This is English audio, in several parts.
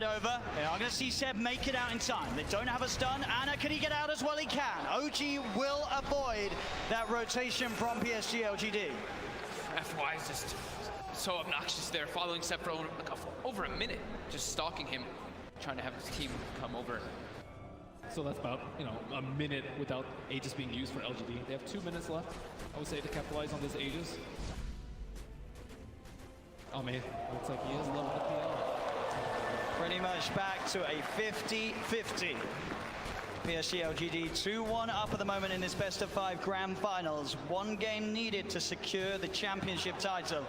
over. They are going to see Seb make it out in time. They don't have a stun. Anna, can he get out as well? He can. OG will avoid that rotation from PSG LGD. FY is just so obnoxious there, following Seb for over a minute, just stalking him, trying to have his team come over. So that's about, a minute without Aegis being used for LGD. They have 2 minutes left, I would say, to capitalize on this Aegis. Oh man, looks like he is level the PL. Pretty much back to a 50-50. PSG LGD 2-1 up at the moment in this best of 5 grand finals. 1 game needed to secure the championship title.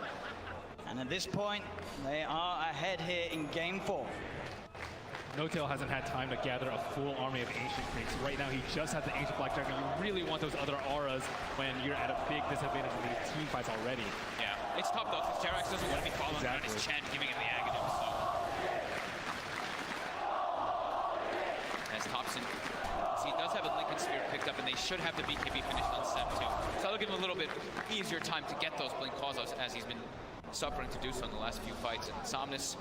And at this point, they are ahead here in game 4. No-Tail hasn't had time to gather a full army of Ancient Creeps. Right now, he just has the Ancient Black Dragon. You really want those other auras when you're at a big disadvantage in these team fights already. Yeah, it's tough though, because Terax doesn't want to be following around his Chen, giving him the Aghanim, so. As Thompson, see, he does have a Lincoln Sphere picked up, and they should have the BKB finished on Seb too. So that'll give him a little bit easier time to get those Blink calls as he's been suffering to do so in the last few fights. And Somnus,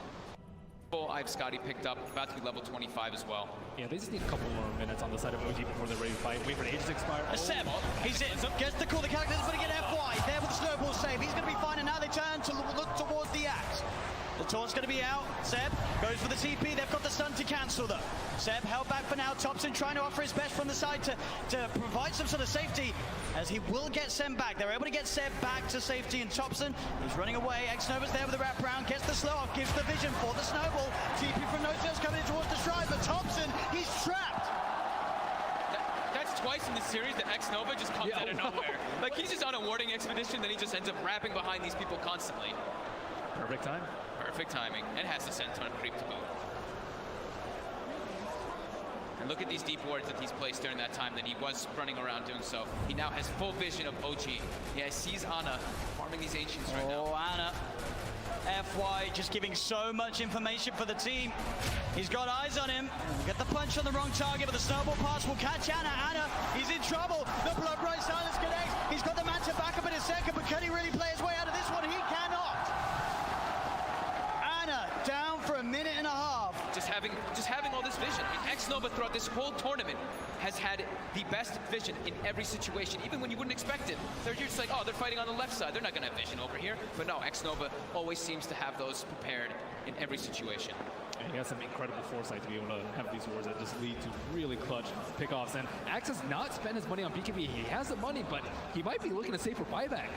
I have Scotty picked up, about to be level 25 as well. Yeah, they just need a couple more minutes on the side of OG before they're ready to fight. Wait for the Aegis to expire. Seb, he's in, gets the call, the character's going to get FY, there with the snowball save. He's going to be fine, and now they turn to look towards the axe. The taunt's going to be out. Seb goes for the TP. They've got the stun to cancel though. Seb held back for now. Thompson trying to offer his best from the side to provide some sort of safety, as he will get Seb back. They're able to get Seb back to safety, and Thompson, he's running away. X-Nova's there with the wraparound, gets the slow off, gives the vision for the snowball. TP from No-Tail's coming in towards the Shrine, but Thompson, he's trapped. That's twice in the series that X-Nova just comes out of nowhere. Like, he's just on a warding expedition, then he just ends up wrapping behind these people constantly. Perfect time. Perfect timing, and has the Senton creep to boot. And look at these deep wards that he's placed during that time that he was running around doing so. He now has full vision of OG. Yeah, he sees Ana farming these Ancients right now. Oh, Ana. FY just giving so much information for the team. He's got eyes on him. Get the punch on the wrong target, but the snowball pass will catch Ana. Ana, he's in trouble. The blood bright silence connects. He's got the Manta back up in a second, but can he really play his way out of this one? He cannot. Ana down for a minute and a half. Just having all this vision. I mean, X-Nova throughout this whole tournament has had the best vision in every situation, even when you wouldn't expect it. They're just like, oh, they're fighting on the left side. They're not going to have vision over here. But no, X-Nova always seems to have those prepared in every situation. And he has some incredible foresight to be able to have these wars that just lead to really clutch pickoffs. And Axe has not spent his money on BKB. He has the money, but he might be looking to save for buyback.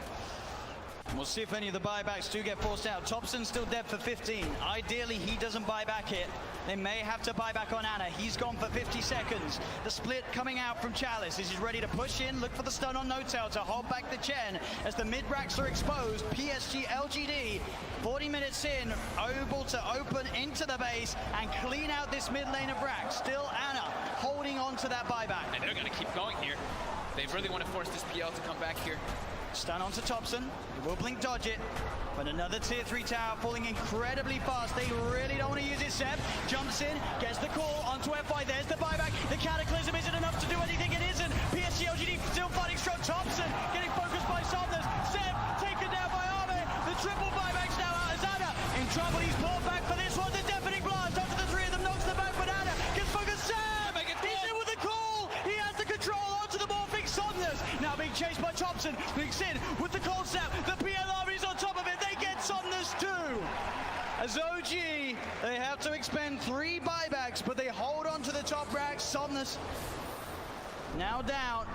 We'll see if any of the buybacks do get forced out. Thompson's still dead for 15. Ideally, he doesn't buy back here. They may have to buy back on Ana. He's gone for 50 seconds. The split coming out from Chalice. He's ready to push in, look for the stun on No-Tail to hold back the Chen as the mid-racks are exposed. PSG LGD, 40 minutes in, able to open into the base and clean out this mid lane of racks. Still Ana holding on to that buyback. And they're going to keep going here. They really want to force this PL to come back here. Stun onto Thompson. He will blink dodge it. But another tier 3 tower falling incredibly fast. They really don't want to use it. Seb jumps in, gets the call onto FY. There's the buyback. The Cataclysm isn't enough to do anything. It isn't. PSG LGD still fighting strong. Thompson getting focused by Somnus. Seb taken down by Armin. The triple buybacks now out as Ana in trouble. He's pulled back for this one. The deafening blast onto the 3 of them. Knocks them back, but Ana gets focused. Seb! He's in with the call. He has the control onto the morphing Somnus. Now being chased by Thompson. Blinks in with the cold snap. The PLR is on top of it. They get Somnus too. As OG, they have to expend 3 buybacks, but they hold on to the top rack. Somnus now down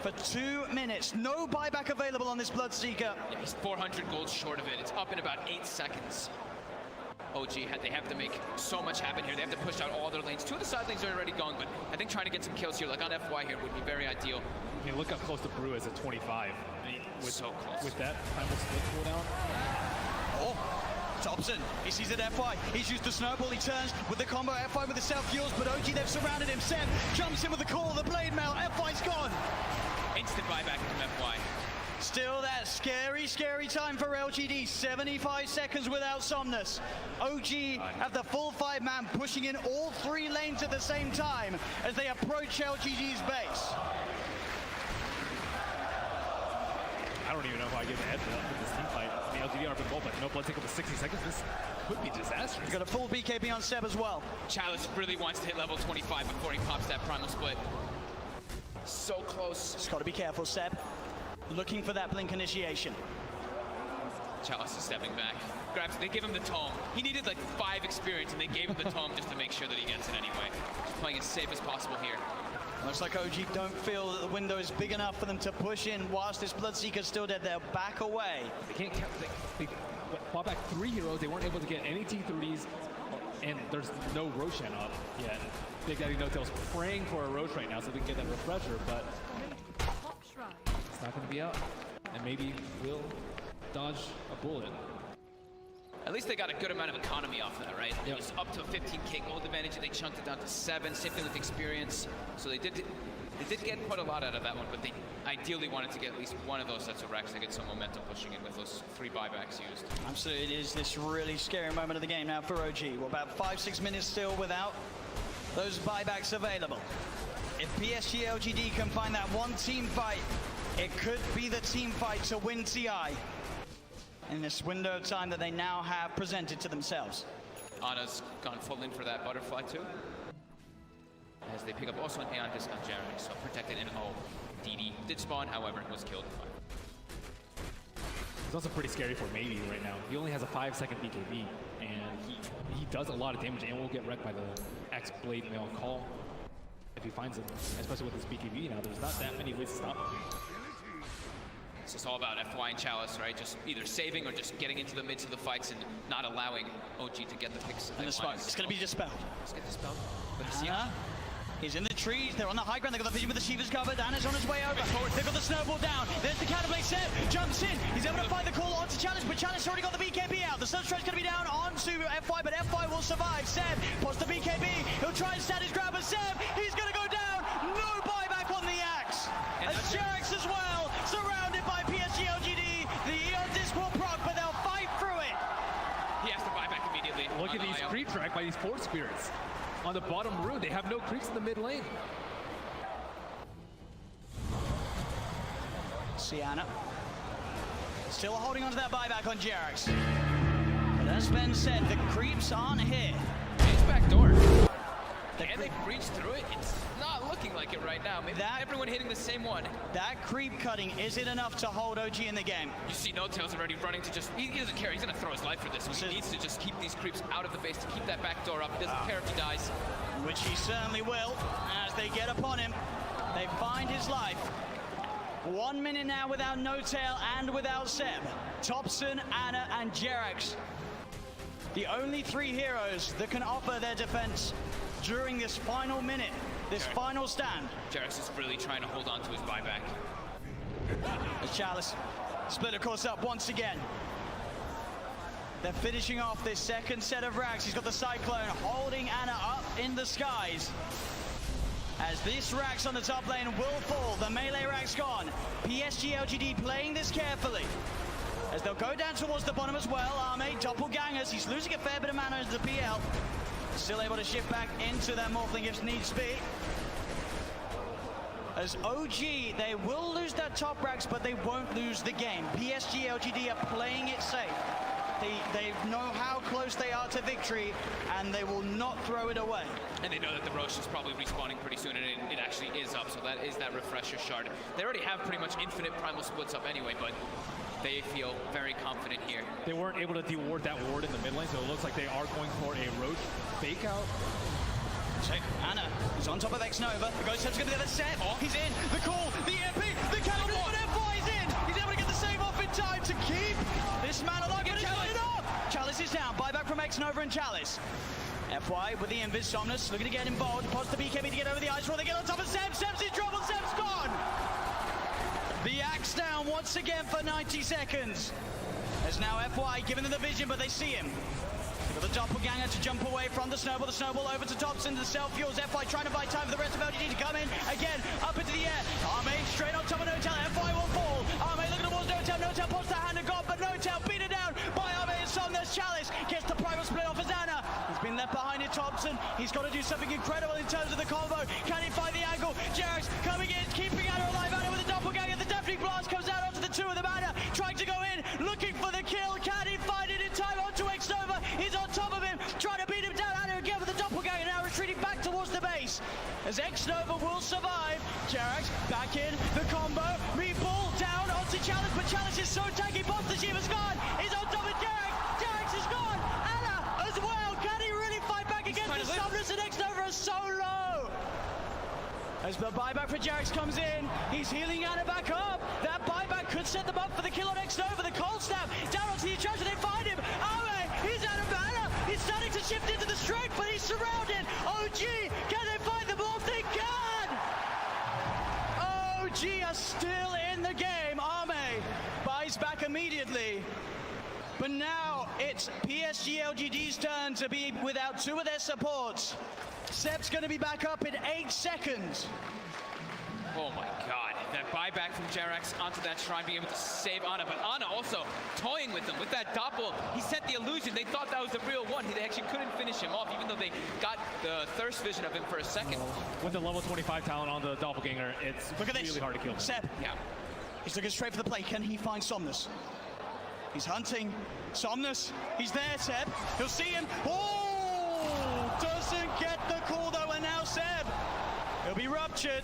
for 2 minutes. No buyback available on this Bloodseeker. Yeah, he's 400 gold short of it. It's up in about 8 seconds. OG, they have to make so much happen here. They have to push out all their lanes. 2 of the side lanes are already gone, but I think trying to get some kills here, like on FY here, would be very ideal. I mean, look how close to Brew is at 25. So close. With that time of split cooldown. Oh, Thompson, he sees it FY. He's used the snowball, he turns with the combo FY with the self-fuels, but OG, they've surrounded him. Seb jumps in with the call, the blade mail, FY's gone. Instant buyback from FY. Still that scary, scary time for LGD. 75 seconds without Somnus. OG have the full 5-man pushing in all 3 lanes at the same time as they approach LGD's base. I I don't even know if I give the edge for this team fight. The LGD are goal, but no blood take up to 60 seconds. This could be disastrous. He's got a full BKB on Seb as well. Chalice really wants to hit level 25 before he pops that primal split. So close. Just got to be careful, Seb. Looking for that blink initiation. Chalice is stepping back. Grabs, they give him the tome. He needed like 5 experience, and they gave him the tome just to make sure that he gets it anyway. Just playing as safe as possible here. Looks like OG don't feel that the window is big enough for them to push in whilst this Bloodseeker's still dead. They'll back away. They can't count. They bought back 3 heroes. They weren't able to get any T30s, and there's no Roshan up yet. Big Daddy No-Tail's praying for a Roche right now so they can get that refresher, but it's not going to be out. And maybe we'll dodge a bullet. At least they got a good amount of economy off that, right? Yep. It was up to a 15k gold advantage, and they chunked it down to 7. Same thing with experience. So they did get quite a lot out of that one, but they ideally wanted to get at least one of those sets of racks to get some momentum pushing in with those 3 buybacks used. Absolutely, it is this really scary moment of the game now for OG. We're about 5-6 minutes still without those buybacks available. If PSG LGD can find that one team fight, it could be the team fight to win TI in this window of time that they now have presented to themselves. Ana's gone full in for that butterfly too. As they pick up also an Aeon disc on Jeremy, so protected in O. DD did spawn, however, was killed. It's also pretty scary for Maybe right now. He only has a 5-second BKB, and he does a lot of damage and will get wrecked by the X-Blade Mail Call if he finds him, especially with his BKB now. There's not that many ways to stop him. It's just all about FY and Chalice, right? Just either saving or just getting into the midst of the fights and not allowing OG to get the picks. And the spike, it's going to be dispelled. Let's get dispelled. But He's in the trees, they're on the high ground, they've got the vision with the Shiva's covered, Anna's on his way over, they've got the snowball down, there's the Catapult, Seb jumps in, he's able to find the call onto Challenge, but Challenge already got the BKB out, the Sunstride's going to be down onto FY, but FY will survive. Seb pots the BKB, he'll try and stand his grab, but Seb, he's going to go down, no buyback on the axe, and Jarex as well, surrounded by PSG LGD, the Eon disc will proc, but they'll fight through it. he has to buy back immediately. Look at these creep track by these Force Spirits. On the bottom room, they have no creeps in the mid lane. See Anna. Still holding on to that buyback on Jarex. But as Ben said, the creeps aren't here. He's back door. And they breached through it. It's not looking like it right now. Maybe everyone hitting the same one. That creep cutting isn't enough to hold OG in the game. You see No-Tail's already running to just, he doesn't care. He's going to throw his life for this. He needs to just keep these creeps out of the base to keep that back door up. He doesn't care if he dies. Which he certainly will. As they get upon him, they find his life. 1 minute now without No-Tail and without Seb. Thompson, Anna, and Jarex. The only 3 heroes that can offer their defense during this final minute, this final stand. Jarex is really trying to hold on to his buyback. As Chalice split of course up once again. They're finishing off this second set of racks. He's got the Cyclone holding Anna up in the skies. As this rack's on the top lane will fall, the melee rack's gone. PSG LGD playing this carefully. As they'll go down towards the bottom as well. Arme, doppelgangers, he's losing a fair bit of mana into the PL. Still able to shift back into their Morphling if needs be. As OG, they will lose their top racks, but they won't lose the game. PSG LGD are playing it safe. They know how close they are to victory, and they will not throw it away. And they know that the Roche is probably respawning pretty soon, and it actually is up, so that is that refresher shard. They already have pretty much infinite primal splits up anyway, but they feel very confident here. They weren't able to deward that ward in the mid lane, so it looks like they are going for a Roche fake out. Check Anna, he's on top of X-Nova. The Ghost Head's going to get the set. He's in. The call, the MP, the counter, but FY's in. He's able to get the save off in time to keep this man alive. But Chalice up. Chalice is down. Buyback from X-Nova and Chalice. FY with the Invis, Somnus looking to get involved. Pots the BKB to get over the ice roll. They get on top of Seb. Seb's in trouble. Seb's gone. The axe down once again for 90 seconds. As now FY giving them the vision, but they see him. They've got the doppelganger to jump away from the snowball over to Thompson, the self-fuels. FY trying to buy time for the rest of LGD to come in. Again, up into the air. Arme straight on top of No-Tail. FY will fall. Arme looking towards No-Tail. No-Tail pops the hand of God, but No-Tail beat it down by Arme and Somnus. Chalice gets the primal split off as Anna. He's been left behind in Thompson. He's got to do something incredible in terms of the combo. Can he find the angle? Jarex coming in, keeping Anna alive. Anna with the doppelganger. The deafening blast comes out onto the 2 of them. Anna Chalice, as X-Nova will survive. Jerax back in, the combo, meatball down onto Chalice, but Chalice is so tanky, Bob the Shiva's gone, he's on top of Jerax, Jerax is gone, Anna as well, can he really fight back against the Summoners, and X-Nova is so low? As the buyback for Jerax comes in, he's healing Anna back up, that buyback could set them up for the kill on X-Nova, the cold snap, down onto the attraction, they find him, he's out of mana, he's starting to shift into the strength, but he's surrounded, OG, can they find them off? They can! OG are still in the game, Arme buys back immediately, but now it's PSG LGD's turn to be without two of their supports. Seb's going to be back up in 8 seconds. Oh my god, that buyback from Jerax onto that shrine, being able to save Ana, but Ana also toying with them with that doppel. He sent the illusion, they thought that was the real one. They actually couldn't finish him off, even though they got the thirst vision of him for a second. With the level 25 talent on the doppelganger, it's really hard to kill him. Seb, Yeah. he's looking straight for the play. Can he find Somnus? He's hunting Somnus. He's there, Seb. He'll see him. Oh! Doesn't get the call though, and now Seb. He'll be ruptured.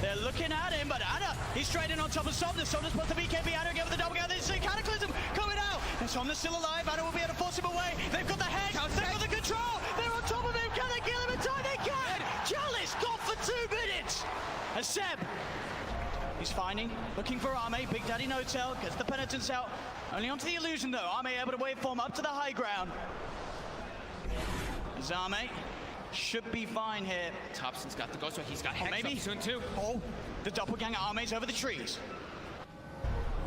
They're looking at him, but Anna, he's straight in on top of Somnus. Somnus puts the BKB. Anna again with the double gather. There's a Cataclysm coming out. And Somnus still alive. Anna will be able to force him away. They've got the hex. They've got the control. They're on top of him. Can they kill him in time? They can. Chalice got for 2 minutes. And Seb, he's finding, looking for Arme. Big Daddy No-Tail gets the penitence out. Only onto the illusion though. Arme able to waveform up to the high ground. Arme should be fine here. Thompson's got the ghost, he's got Hex maybe up soon too. Oh, the doppelganger Arme's over the trees.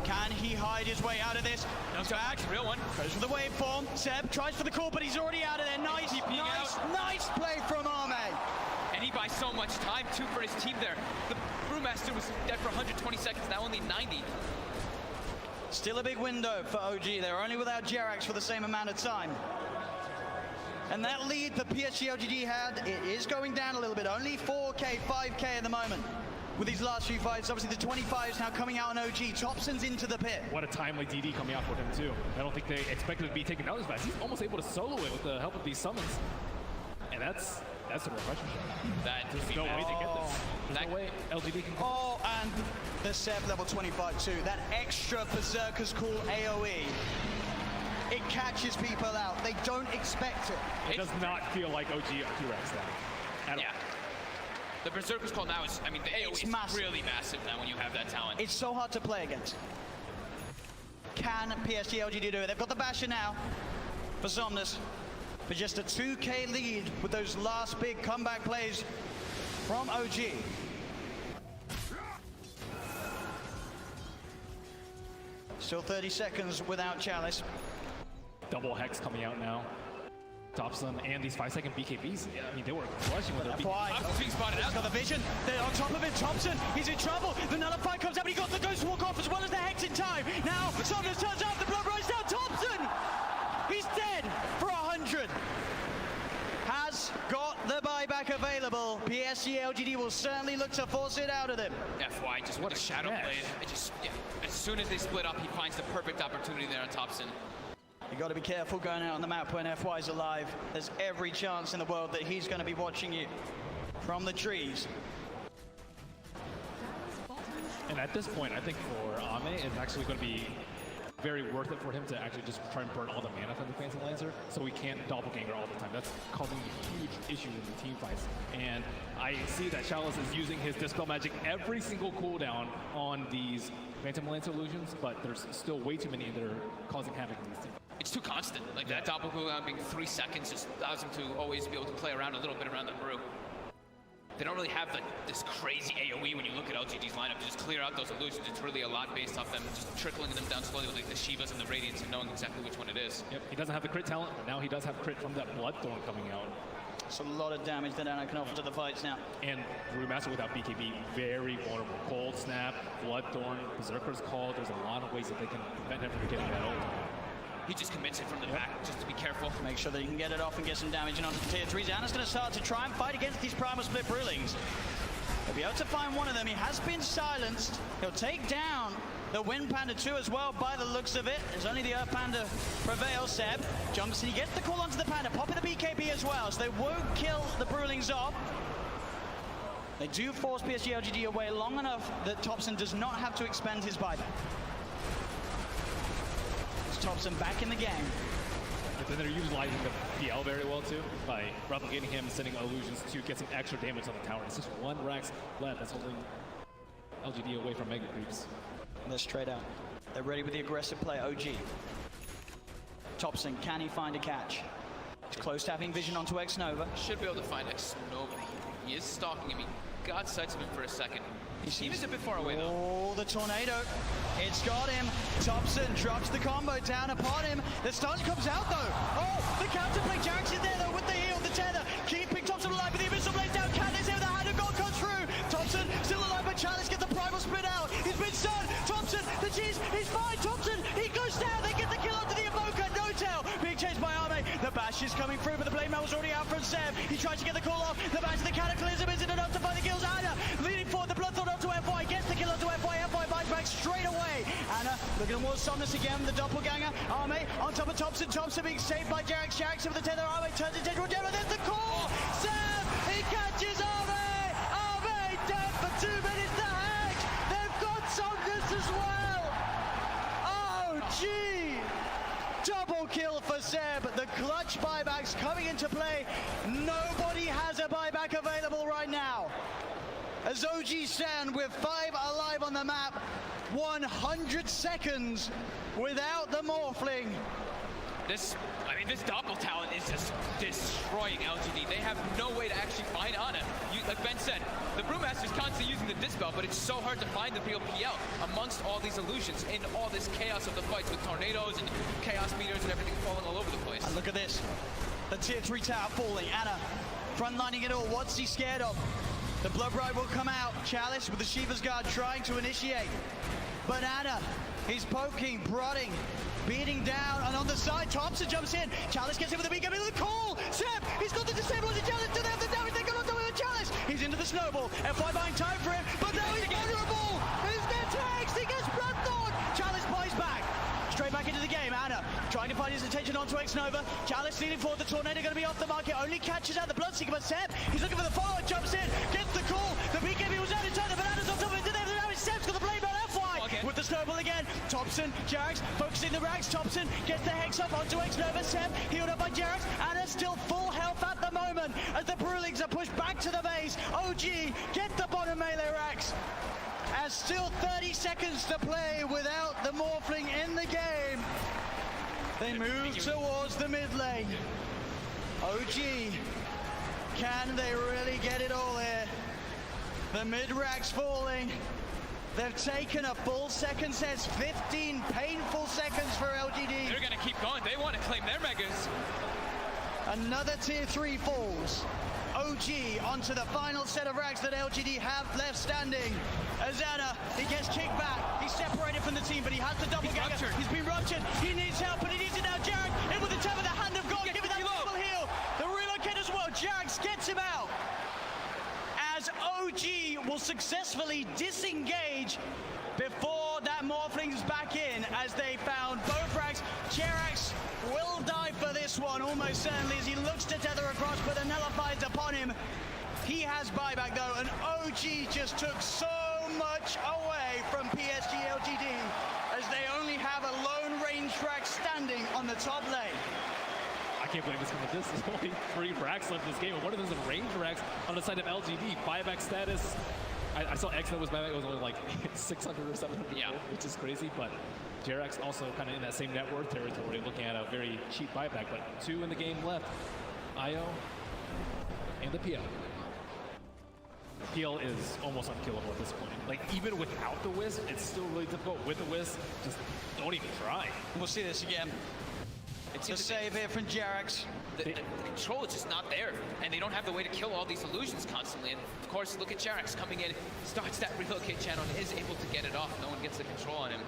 Can he hide his way out of this? No, back, real one. Goes for the waveform. Seb tries for the call, but he's already out of there. Nice, nice play from Arme. And he buys so much time too for his team there. The Brewmaster was dead for 120 seconds, now only 90. Still a big window for OG. They're only without Jerax for the same amount of time. And that lead that PSG LGD had, it is going down a little bit. Only 4K, 5K at the moment with these last few fights. Obviously the 25 is now coming out on OG. Thompson's into the pit. What a timely DD coming out for him too. I don't think they expected to be taken down as fast. He's almost able to solo it with the help of these summons. And that's a refreshing shot. There's no way to get this. There's no way LGD can. Oh, and the Seb level 25 too. That extra Berserker's Call AoE. It catches people out. They don't expect it. It does not feel like OG T-Rex now. Yeah. The Berserker's Call now is, I mean, the AoE is really massive now when you have that talent. It's so hard to play against. Can PSG LGD do it? They've got the Basher now for Somnus. For just a 2K lead with those last big comeback plays from OG. Still 30 seconds without Chalice. Double Hex coming out now. Thompson and these 5-second BKBs. Yeah, I mean, they were crushing with their BKBs. Being spotted out. Got the vision. They're on top of it. Thompson, he's in trouble. The Nullify comes out, but he got the Ghost Walk off as well as the Hex in time. Now, Somnus turns up. The blood runs down. Thompson! He's dead for 100. Has got the buyback available. PSG LGD will certainly look to force it out of them. FY just with the Shadow Blade. As soon as they split up, he finds the perfect opportunity there on Thompson. You got to be careful going out on the map when FY's alive. There's every chance in the world that he's going to be watching you from the trees. And at this point, I think for Ame, it's actually going to be very worth it for him to actually just try and burn all the mana from the Phantom Lancer so he can't doppelganger all the time. That's causing a huge issue in the team fights. And I see that Chalice is using his Dispel Magic every single cooldown on these Phantom Lancer illusions, but there's still way too many that are causing havoc in these teams. It's too constant. Like that doppel cooldown being 3 seconds just allows him to always be able to play around a little bit around the brew. They don't really have like this crazy AoE when you look at LGD's lineup to just clear out those illusions. It's really a lot based off them just trickling them down slowly with like the Shivas and the Radiants and knowing exactly which one it is. Yep, he doesn't have the crit talent, but now he does have crit from that Bloodthorn coming out. It's a lot of damage that Anna can offer to the fights now. And Brewmaster without BKB, very vulnerable. Cold Snap, Bloodthorn, Berserker's Call. There's a lot of ways that they can prevent him from getting that ult. He just commits it from the back, just to be careful. Make sure that he can get it off and get some damage in onto the tier 3s. Anna's going to start to try and fight against these Primal Split Brewlings. He'll be able to find one of them. He has been silenced. He'll take down the Wind Panda 2 as well by the looks of it. There's only the Earth Panda prevails. Seb jumps and he gets the call onto the Panda, popping the BKB as well, so they won't kill the Brewlings off. They do force PSG LGD away long enough that Thompson does not have to expend his buyback. It's Thompson back in the game. But then they're utilizing the PL very well too, by replicating him and sending illusions to get some extra damage on the tower. It's just one Rax left that's holding LGD away from Mega Creeps. And they're straight out. They're ready with the aggressive play, OG. Thompson, can he find a catch? He's close to having vision onto X-Nova. Should be able to find X-Nova. He is stalking him. He got sights of him for a second. He was a bit far away though. Oh, the tornado. It's got him. Thompson drops the combo down upon him. The stun comes out though. Oh, the counterplay. Jax is there though with the heal, the tether. Keeping Thompson alive with the Abyssal Blade down. Candace here with the hand of God comes through. Thompson still alive, but Chalice gets the primal split out. He's been stunned. Thompson, the cheese, he's fine. Thompson, he goes down. They get the kill onto the Evoker. No tail. Being chased by Arme. The bash is coming through, but the blade mail was already out from Seb. He tries to get the call off. The bash of the Cataclysm isn't enough to find the kills. Anna leading forward. The Bloodthorn onto FY. Gets the kill onto FY. FY bites back straight away. Anna looking at more Somnus again. The doppelganger. Arme on top of Thompson. Thompson being saved by Jax. Jax with the tether. Arme turns into Roger. There's the call. Seb, he catches Arme. Arme dead for 2 minutes. The Hex. They've got Somnus as well. Oh, gee. Double kill for Seb. The clutch buybacks coming into play. Nobody has a buyback available right now. As OG stand with 5 alive on the map, 100 seconds without the Morphling. This Doppel talent is just destroying LGD. They have no way to actually find Ana. Like Ben said, the Brewmaster's constantly using the Dispel, but it's so hard to find the real PL amongst all these illusions in all this chaos of the fights with tornadoes and chaos meters and everything falling all over the place. And look at this. The tier 3 tower falling. Ana frontlining it all. What's he scared of? The Blood Bride will come out. Chalice with the Shiva's Guard trying to initiate. But Ana, he's poking, prodding, beating down, and on the side, Thompson jumps in. Chalice gets in with a big the call. Seb, he's got the disable on the Chalice. Do they have the damage? They got on top of the Chalice. He's into the snowball. FY buying time for him, but now he's vulnerable. He's gets Hex. He gets Bloodthorn. Chalice buys back. Straight back into the game. Ana trying to find his attention onto X-Nova. Chalice leading forward. The Tornado going to be off the market. Only catches out the Bloodseeker, but Seb, he's looking for the follow-up. Jumps in, gets the call. The BKB was out in time. The Bananas on top of it. Did they have the damage? Seb's got the blade on FY. Okay. With the snowball again. Thompson, Jax, focusing the Rags. Thompson gets the Hex up onto X-Nova. Seb, healed up by Jax. Ana still full health at the moment as the Brewlings are pushed back to the base. OG, get the bottom melee Rags. As still 30 seconds to play without the Morphling in the game. They move towards the mid lane. OG, can they really get it all here? The mid rack's falling. They've taken a full second set. 15 painful seconds for LGD. They're gonna keep going. They want to claim their megas. Another tier 3 falls. OG onto the final set of racks that LGD have left standing. Azana, he gets kicked back. He's separated from the team, but he has the double gagger. He's been ruptured. He needs help, but he needs it now. Jared in with the tap of the hand of God. Give it that double heal. The relocate as well. Jax gets him out. As OG will successfully disengage before that Morphling's back in, as they found both racks. Cherax will die for this one, almost certainly, as he looks to tether across, but the nullifies upon him. He has buyback though, and OG just took so much away from PSG LGD, as they only have a lone range rack standing on the top lane. I can't believe this is only 3 racks left in this game, and one of them is a range racks on the side of LGD. Buyback status. I saw X-Nova's buyback, it was only like 600 or 700, yeah, which is crazy, but Jerax also kind of in that same net worth territory, looking at a very cheap buyback, but 2 in the game left. IO and the PL. The PL is almost unkillable at this point. Like, even without the Wisp, it's still really difficult. With the Wisp, just don't even try. We'll see this again. It's a save here from Jerax. The control is just not there, and they don't have the way to kill all these illusions constantly. And of course, look at Jerax coming in, starts that relocate channel, and is able to get it off. No one gets the control on him.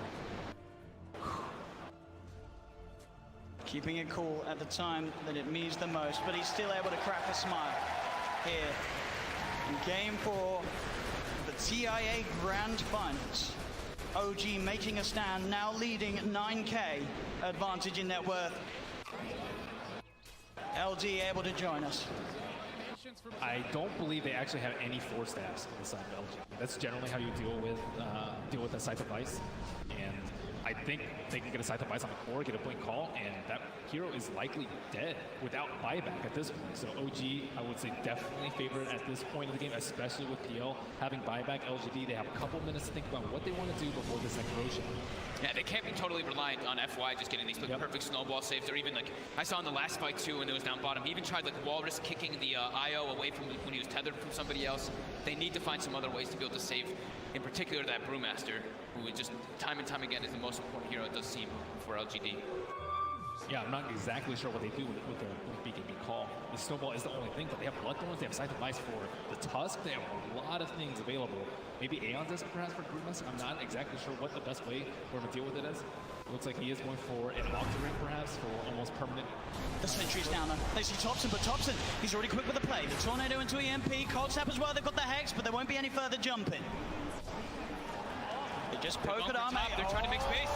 Keeping it cool at the time that it means the most, but he's still able to crack a smile here in Game 4 of the TIA Grand Finals. OG making a stand, now leading 9K advantage in net worth. LD able to join us. I don't believe they actually have any force stabs on the side of LG. That's generally how you deal with a side device. And I think they can get a side device on the core, get a blink call, and that hero is likely dead without buyback at this point. So OG, I would say definitely favored at this point of the game, especially with PL having buyback. LGD, they have a couple minutes to think about what they want to do before this next rotation. Yeah, they can't be totally reliant on FY just getting these perfect snowball saves, or even like I saw in the last fight too when it was down bottom. He even tried like walrus kicking the IO away from when he was tethered from somebody else. They need to find some other ways to be able to save, in particular that Brewmaster, who just time and time again is the most important hero, it does seem, for LGD. Yeah, I'm not exactly sure what they do with the BKB call. The snowball is the only thing, but they have Bloodthorns, they have side device for the Tusk, they have a lot of things available. Maybe Aeon Disc perhaps for Brewmaster. I'm not exactly sure what the best way for him to deal with it is. It looks like he is going for an Octarine perhaps for almost permanent. The sentry's down there. They see Thompson, but Thompson, he's already quick with the play. The Tornado into EMP, Cold Snap as well, they've got the Hex, but there won't be any further jumping. They just poke at Arme. They're trying to make space.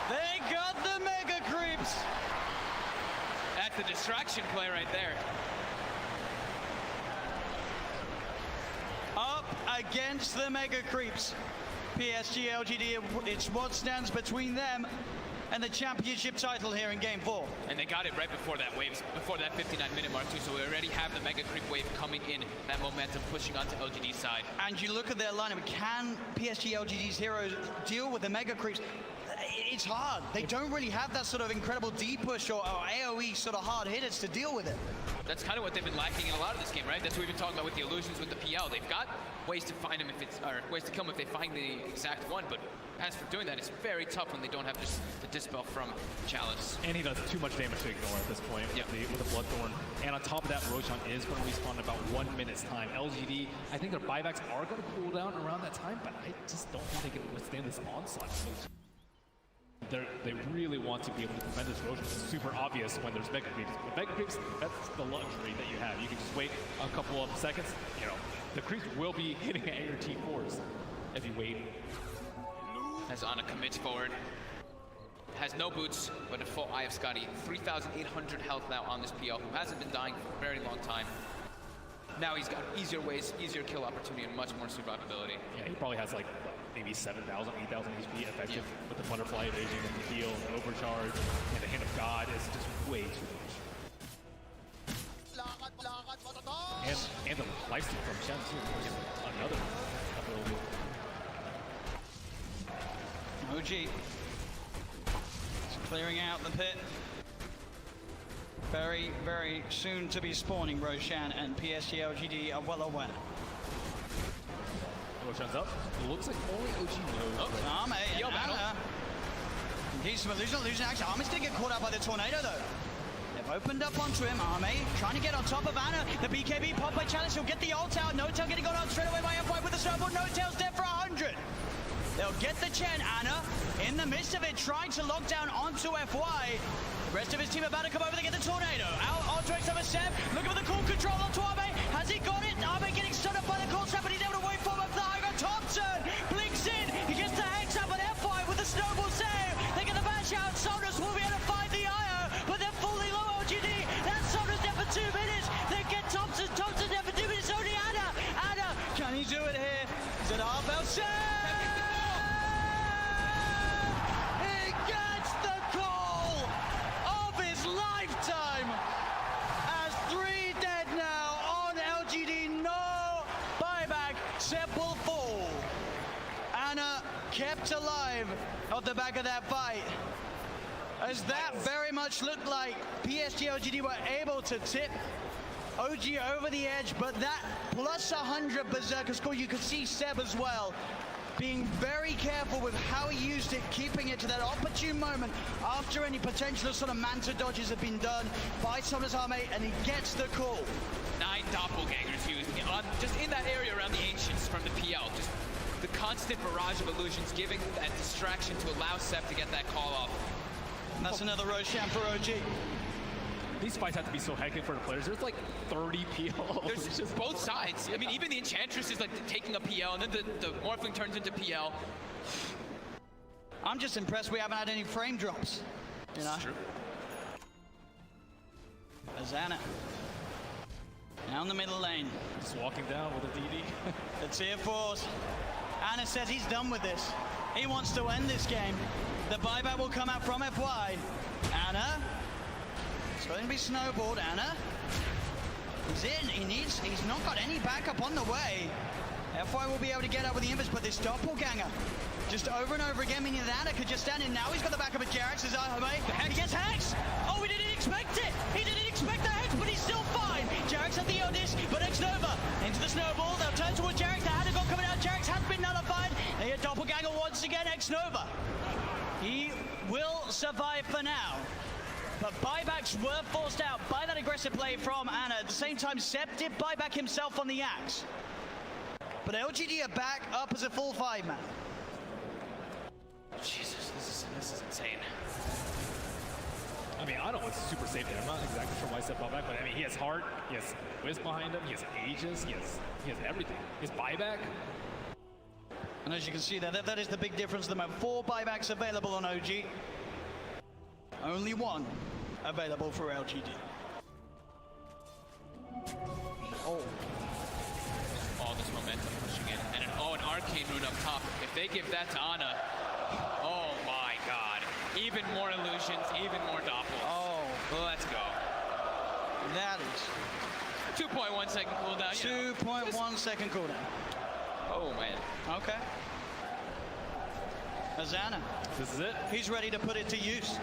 They got the Mega Creeps. That's the distraction play right there. Up against the Mega Creeps. PSG LGD, it's what stands between them and the championship title here in Game 4. And they got it right before that wave, before that 59-minute mark too, so we already have the Mega Creep wave coming in, that momentum pushing onto LGD's side. And you look at their lineup, can PSG LGD's heroes deal with the Mega Creeps? It's hard. They don't really have that sort of incredible D-push or AoE sort of hard hitters to deal with it. That's kind of what they've been lacking in a lot of this game, right? That's what we've been talking about with the illusions with the PL. They've got ways to find them if it's, or ways to kill them if they find the exact one, but as for doing that, it's very tough when they don't have just the Dispel from Chalice. And he does too much damage to ignore at this point with a Bloodthorn. And on top of that, Roshan is going to respawn in about 1 minute's time. LGD, I think their buybacks are going to cool down around that time, but I just don't think they can withstand this onslaught. They really want to be able to prevent this Roshan. It's super obvious when there's Mega Creeps. With Mega Creeps, that's the luxury that you have. You can just wait a couple of seconds. You know, the creeps will be hitting at your T4s if you wait. As Ana commits forward. Has no boots, but a full Eye of Scotty. 3,800 health now on this PL, who hasn't been dying for a very long time. Now he's got easier ways, easier kill opportunity, and much more survivability. Yeah, he probably has like maybe 7,000, 8,000 HP effective with the Butterfly Evasion and the heal, and the Overcharge, and the Hand of God is just way too much. And the lifesteal from Shen too, which is another ability. OG clearing out the pit. Very, very soon to be spawning. Roshan and PSG LGD are well aware. Roshan's up. It looks like only OG knows. Arme and Ana. He's losing action. Arme's gonna get caught out by the Tornado though. They've opened up onto him. Arme trying to get on top of Ana. The BKB pop by Chalice. He'll get the ult out. No Tail getting got out straight away by F5 with the snowball. No Tail's dead for 100. They'll get the Chen. Ana in the midst of it, trying to lock down onto FY. The rest of his team about to come over to get the Tornado. Out onto X7. Looking for the cool control onto Arme. Has he got it? Arme getting stood up by the cold snap, but he's able to wait for him up the high ground. Thompson blinks in. He gets the Hex up at F5 with the snowball save. They get the bash out. Soldiers will be able to find the IO, but they're fully low OGD. That Soldiers there for 2 minutes. They get Thompson. Thompson there for 2 minutes. Only Ana. Ana, can he do it here? Is it half out save? Kept alive at the back of that fight, as that very much looked like PSG LGD were able to tip OG over the edge, but that plus 100 Berserker score, you could see Seb as well being very careful with how he used it, keeping it to that opportune moment after any potential sort of Manta dodges have been done by Thomas Arme, and he gets the call. 9 doppelgangers used just in that area around the Ancients from the PL. Just the constant barrage of illusions giving that distraction to allow Sep to get that call off. And that's another Roshan for OG. These fights have to be so hectic for the players. There's like 30 PLs. There's just both sides. I mean, even the Enchantress is like taking a PL, and then the Morphling turns into PL. I'm just impressed we haven't had any frame drops. You know? True. Azana. Down the middle lane. Just walking down with a DD. The tier 4s. Anna says he's done with this. He wants to end this game. The buyback will come out from FY. Anna. It's going to be snowballed. Anna. He's in. He's not got any backup on the way. FY will be able to get up with the invis, but this doppelganger just over and over again, meaning that Anna could just stand in. Now he's got the backup of Jarex. He gets Hex. Oh, he didn't expect it. He didn't expect the Hex, but he's still fine. Jarex had the Odis, but X-Nova into the snowball. They'll turn towards Jarex. The Hannah got coming out. Jarex has been nullified. They hit doppelganger once again. X-Nova. He will survive for now. But buybacks were forced out by that aggressive play from Anna. At the same time, Seb did buyback himself on the Axe. But LGD are back up as a full 5-man. Jesus, this is insane. I mean, Otto was super safe there. I'm not exactly sure why I said buyback, but I mean, he has heart, he has Wiz behind him, he has Aegis, he has everything. His buyback. And as you can see there, that is the big difference. There are 4 buybacks available on OG. Only 1 available for LGD. Oh, this momentum pushing in. And an arcane rune up top. If they give that to Ana, oh my god. Even more illusions, even more doppels. Oh. Let's go. That is 2.1 second cooldown. 2.1 second cooldown. Oh man. Okay. Azana. This is it. He's ready to put it to use.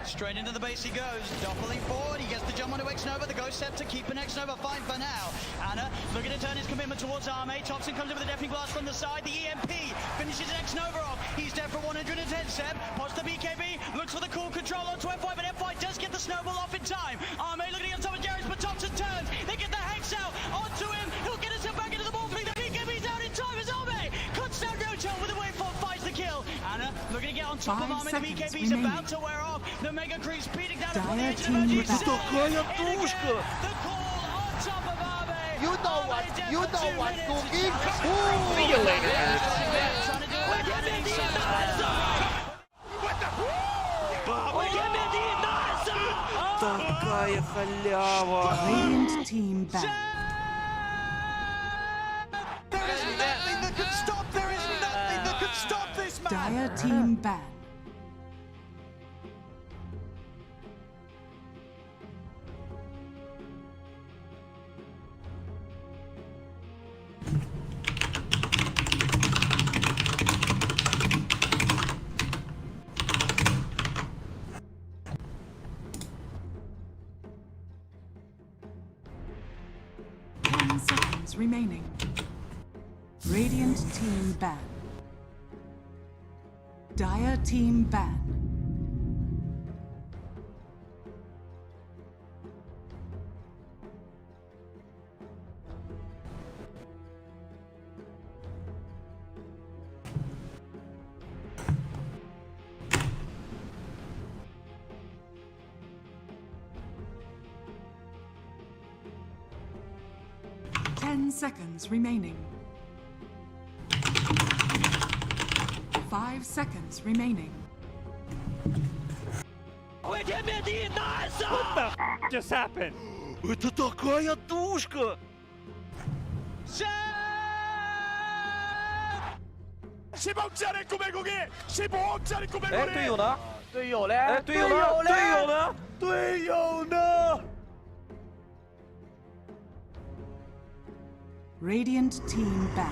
Straight into the base he goes, doubling forward, he gets the jump onto X-Nova, the Ghost Scepter keeping X-Nova fine for now. Anna looking to turn his commitment towards Arme, Thompson comes in with a deafening blast from the side, the EMP finishes X-Nova off, he's dead for 110, Seb, pots the BKB, looks for the cool control onto FY, but FY does get the snowball off in time. Arme looking on top of Jarrett, but Thompson turns, they get the Hex out onto him, he'll get himself back into the ball, the BKB's out in time as Arme cuts down Roto with a waveform, finds the kill. Anna looking to get on top of Arme, the BKB's about to wear off. The Mega Creep speeding down from the edge of emoji. The call on top of Arme. You know what, Cookie? See you later. Такая халява. Radiant team back. There is nothing that can stop. There is nothing that can stop this man. Dire team back. Remaining. Radiant team ban. Dire team ban. Seconds remaining. 5 seconds remaining. What the f just happened? Это такая тушка!哎，队友呢？队友嘞？哎，队友呢？队友呢？队友呢？ Radiant team back.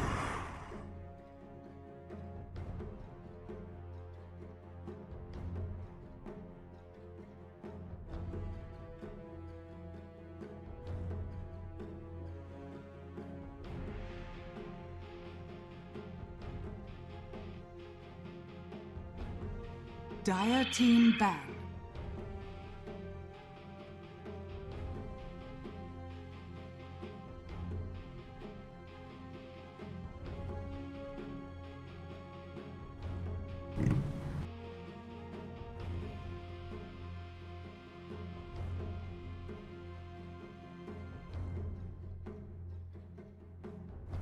Dire team back.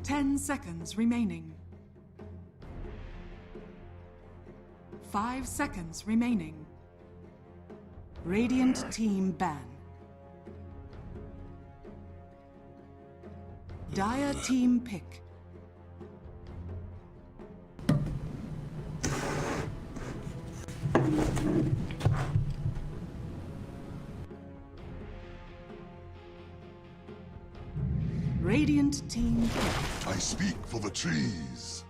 Ten seconds remaining. 5 seconds remaining. Radiant team ban. Dire team pick. Radiant team pick. I speak for the trees.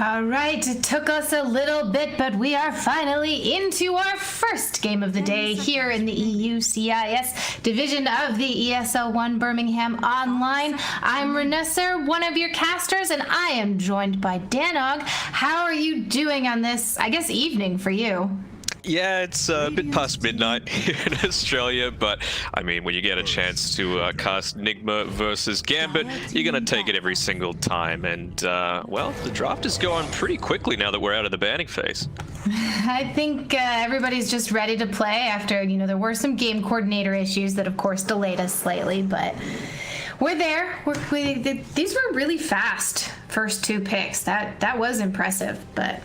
All right, it took us a little bit, but we are finally into our first game of the day here in the EU CIS division of the ESL One Birmingham Online. I'm Renesser, one of your casters, and I am joined by Danog. How are you doing on this, I guess, evening for you? Yeah, it's a bit past midnight here in Australia, but I mean, when you get a chance to cast Nigma versus Gambit, you're going to take it every single time. And, well, the draft is going pretty quickly now that we're out of the banning phase. I think everybody's just ready to play after, you know, there were some game coordinator issues that, of course, delayed us slightly, but we're there. These were really fast first two picks. That was impressive, but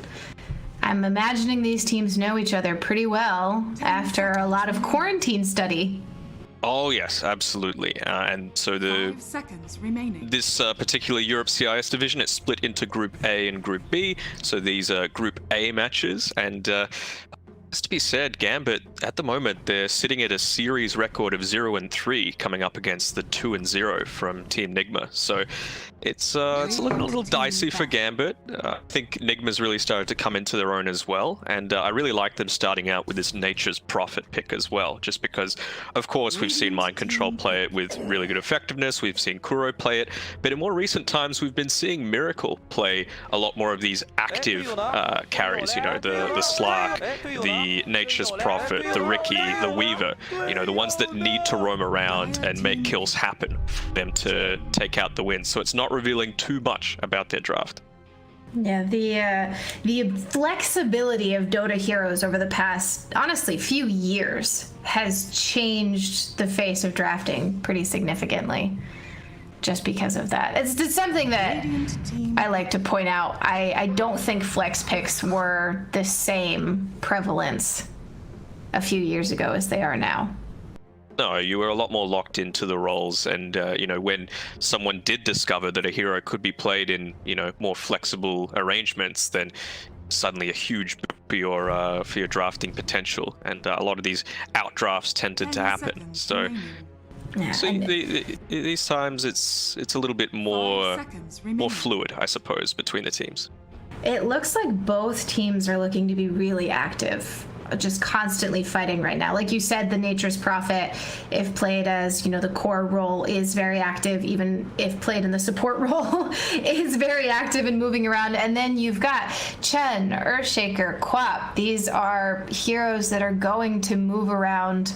I'm imagining these teams know each other pretty well after a lot of quarantine study. Oh yes, absolutely. And so 5 seconds remaining. This particular Europe CIS division, it's split into Group A and Group B. So these are Group A matches, and as to be said, Gambit at the moment they're sitting at a series record of 0-3, coming up against the 2-0 from Team Nigma. So it's looking a little dicey for Gambit. I think Nigma's really started to come into their own as well, and I really like them starting out with this Nature's Prophet pick as well, just because, of course, we've seen Mind Control play it with really good effectiveness, we've seen Kuro play it, but in more recent times we've been seeing Miracle play a lot more of these active carries, you know, the Slark, the Nature's Prophet, the Ricky, the Weaver, you know, the ones that need to roam around and make kills happen for them to take out the win. So it's not revealing too much about their draft. Yeah, the flexibility of Dota heroes over the past, honestly, few years has changed the face of drafting pretty significantly. Just because of that. It's something that I like to point out. I don't think flex picks were the same prevalence a few years ago as they are now. No, you were a lot more locked into the roles, and you know, when someone did discover that a hero could be played in, you know, more flexible arrangements, then suddenly a huge boop for your drafting potential, and a lot of these outdrafts tended to happen. So these times it's a little bit more fluid, I suppose, between the teams. It looks like both teams are looking to be really active, just constantly fighting right now. Like you said, the Nature's Prophet, if played as, you know, the core role, is very active. Even if played in the support role, is very active and moving around. And then you've got Chen, Earthshaker, Quap. These are heroes that are going to move around.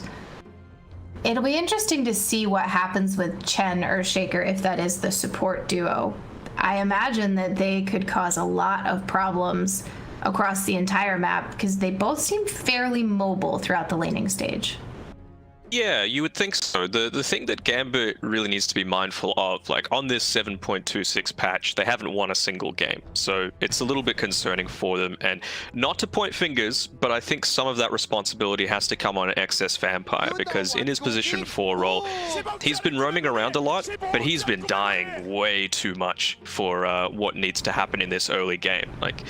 It'll be interesting to see what happens with Chen, Earthshaker, if that is the support duo. I imagine that they could cause a lot of problems across the entire map because they both seem fairly mobile throughout the laning stage. Yeah, you would think so. The thing that Gambit really needs to be mindful of, like on this 7.26 patch, they haven't won a single game. So it's a little bit concerning for them. And not to point fingers, but I think some of that responsibility has to come on Excess Vampire, because in his position 4 role, he's been roaming around a lot, but he's been dying way too much for what needs to happen in this early game. Like,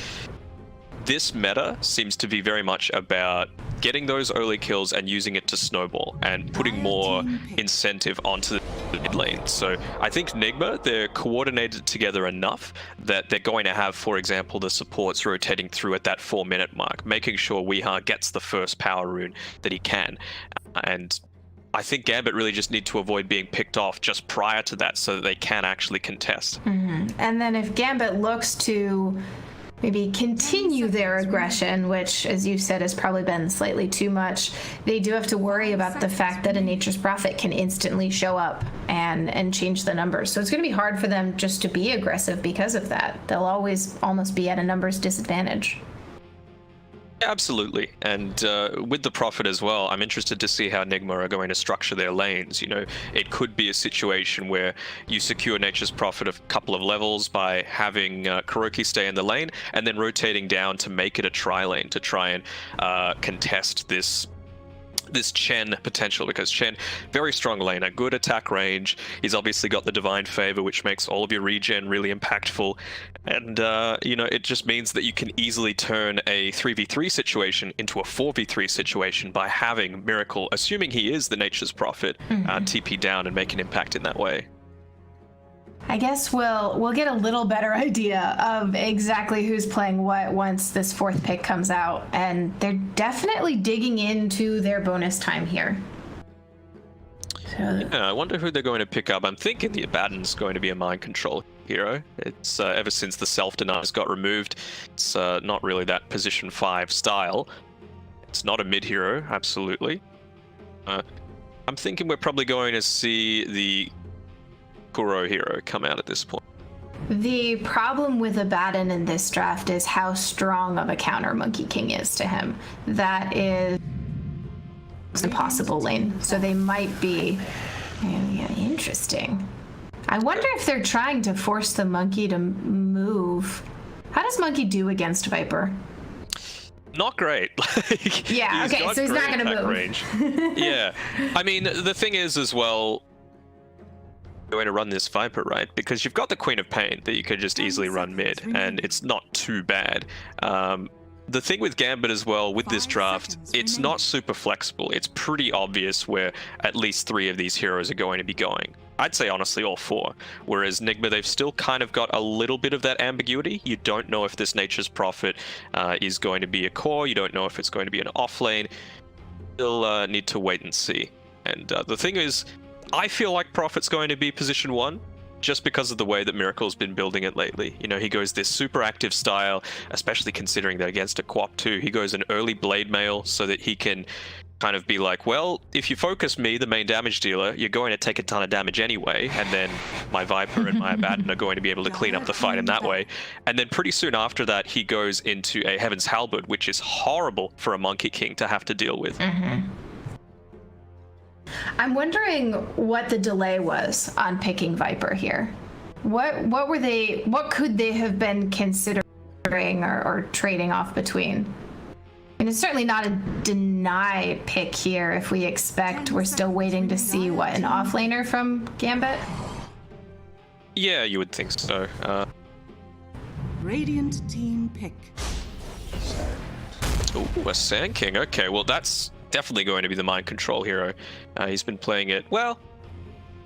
this meta seems to be very much about getting those early kills and using it to snowball and putting more incentive onto the mid lane. So I think Nigma, they're coordinated together enough that they're going to have, for example, the supports rotating through at that 4-minute mark, making sure Weeha gets the first power rune that he can. And I think Gambit really just need to avoid being picked off just prior to that so that they can actually contest. And then if Gambit looks to maybe continue their aggression, which, as you said, has probably been slightly too much, they do have to worry about the fact that a Nature's Prophet can instantly show up and change the numbers. So it's going to be hard for them just to be aggressive because of that. They'll always almost be at a numbers disadvantage. Absolutely, and with the Prophet as well, I'm interested to see how Nigma are going to structure their lanes. You know, it could be a situation where you secure Nature's Prophet a couple of levels by having Kuroki stay in the lane, and then rotating down to make it a tri-lane to try and contest this Chen potential, because Chen, very strong laner, good attack range. He's obviously got the Divine Favor, which makes all of your regen really impactful. And, you know, it just means that you can easily turn a 3v3 situation into a 4v3 situation by having Miracle, assuming he is the Nature's Prophet, TP down and make an impact in that way. I guess we'll get a little better idea of exactly who's playing what once this 4th pick comes out, and they're definitely digging into their bonus time here. So... Yeah, I wonder who they're going to pick up. I'm thinking the Abaddon's going to be a mind control hero. It's ever since the self-deniers got removed, it's not really that position 5 style. It's not a mid hero, absolutely. I'm thinking we're probably going to see the Kuro hero come out at this point. The problem with Abaddon in this draft is how strong of a counter Monkey King is to him. That is a possible lane, so they might be interesting. I wonder if they're trying to force the Monkey to move. How does Monkey do against Viper? Not great. Yeah, okay, so he's not going to move. Range. Yeah, I mean, the thing is as well, going to run this Viper, right? Because you've got the Queen of Pain that you could just easily run mid, and it's not too bad. The thing with Gambit as well, with this draft, it's not super flexible. It's pretty obvious where at least 3 of these heroes are going to be going. I'd say honestly all 4. Whereas Nigma, they've still kind of got a little bit of that ambiguity. You don't know if this Nature's Prophet is going to be a core. You don't know if it's going to be an off lane. You'll need to wait and see. And the thing is, I feel like Prophet's going to be position 1, just because of the way that Miracle's been building it lately. You know, he goes this super active style, especially considering that against a Quap 2, he goes an early Blade Mail so that he can kind of be like, well, if you focus me, the main damage dealer, you're going to take a ton of damage anyway, and then my Viper and my Abaddon are going to be able to clean up the fight in that way. And then pretty soon after that, he goes into a Heaven's Halberd, which is horrible for a Monkey King to have to deal with. I'm wondering what the delay was on picking Viper here. What could they have been considering or trading off between? And it's certainly not a deny pick here if we expect we're still waiting to see what, an offlaner from Gambit? Yeah, you would think so. Radiant team pick. Ooh, a Sand King. Okay, well that's definitely going to be the mind control hero. He's been playing it well,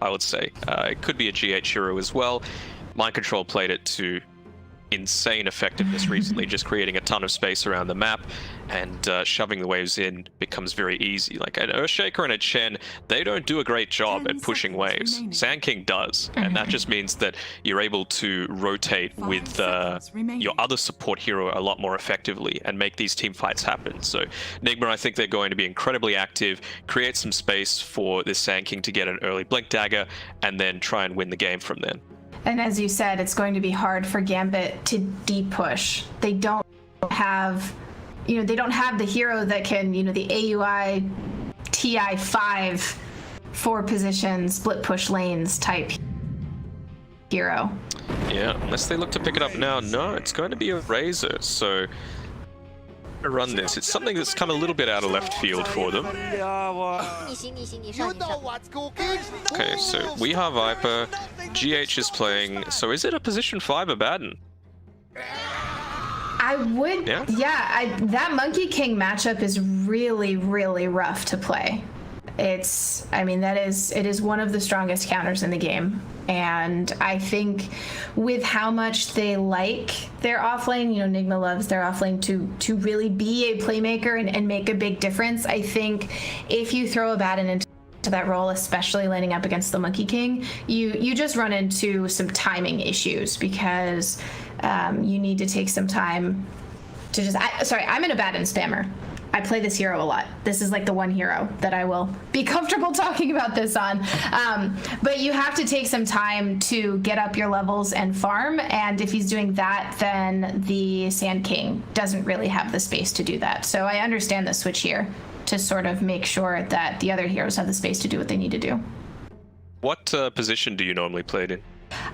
I would say. It could be a GH hero as well. Mind control played it to insane effectiveness recently, just creating a ton of space around the map, and shoving the waves in becomes very easy. Like an Earthshaker and a Chen, they don't do a great job at pushing waves. Sand King does, and that just means that you're able to rotate with your other support hero a lot more effectively and make these team fights happen. So Nigma, I think they're going to be incredibly active, create some space for this Sand King to get an early Blink Dagger, and then try and win the game from then. And as you said, it's going to be hard for Gambit to deep push. They don't have, they don't have the hero that can, the AUI TI5 4 position split push lanes type hero. Yeah, unless they look to pick it up now. No, it's going to be a Razor. So run this. It's something that's come a little bit out of left field for them. Okay, so we have Viper. GH is playing. So is it a position 5 Abaddon? I would, that Monkey King matchup is really, really rough to play. It is one of the strongest counters in the game. And I think with how much they like their offlane, Nigma loves their offlane to really be a playmaker and make a big difference. I think if you throw Abaddon into that role, especially lining up against the Monkey King, you just run into some timing issues, because you need to take some time to just... I'm an Abaddon spammer. I play this hero a lot. This is like the one hero that I will be comfortable talking about this on. But you have to take some time to get up your levels and farm, and if he's doing that, then the Sand King doesn't really have the space to do that. So I understand the switch here to sort of make sure that the other heroes have the space to do what they need to do. What position do you normally play it in?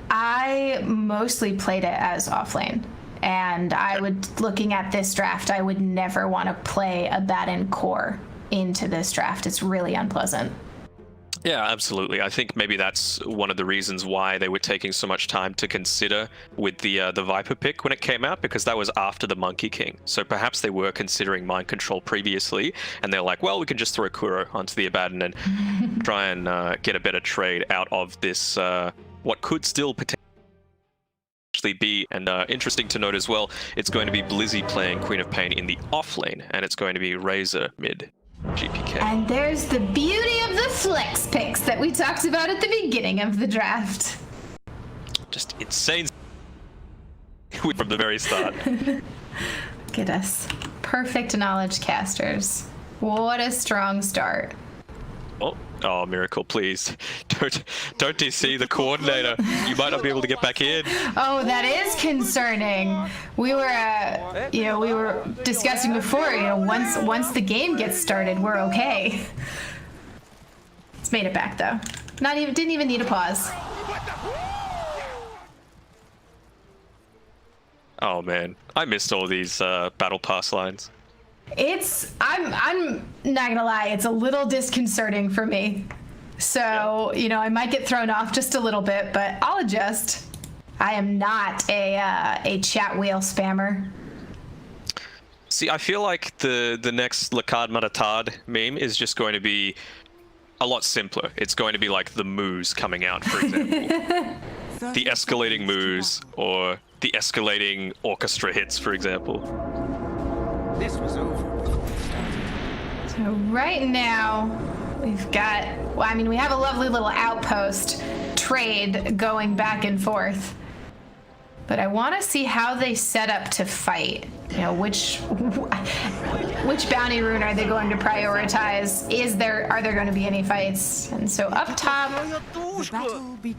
I mostly played it as offlane. And I would, looking at this draft, I would never want to play a Batten core into this draft. It's really unpleasant. Yeah, absolutely. I think maybe that's one of the reasons why they were taking so much time to consider with the Viper pick when it came out, because that was after the Monkey King. So perhaps they were considering mind control previously, and they're like, well, we can just throw Kuro onto the Abaddon and try and get a better trade out of this, what could still potentially be. And interesting to note as well, it's going to be Blizzy playing Queen of Pain in the off lane, and it's going to be Razor mid GPK. And there's the beauty of the flex picks that we talked about at the beginning of the draft. Just insane from the very start. Look at us. Perfect knowledge casters. What a strong start. Oh, Miracle, please. Don't DC the coordinator. You might not be able to get back in. Oh, that is concerning. We were, we were discussing before, once the game gets started, we're okay. It's made it back, though. Didn't even need a pause. Oh, man. I missed all these battle pass lines. I'm not gonna lie, it's a little disconcerting for me. So, I might get thrown off just a little bit, but I'll adjust. I am not a chat wheel spammer. See, I feel like the next Lacard Maratard meme is just going to be a lot simpler. It's going to be like the moose coming out, for example. The escalating moose, or the escalating orchestra hits, for example. This was over. So right now, we've got, we have a lovely little outpost trade going back and forth. But I want to see how they set up to fight. Which bounty rune are they going to prioritize? Are there going to be any fights? And so up top,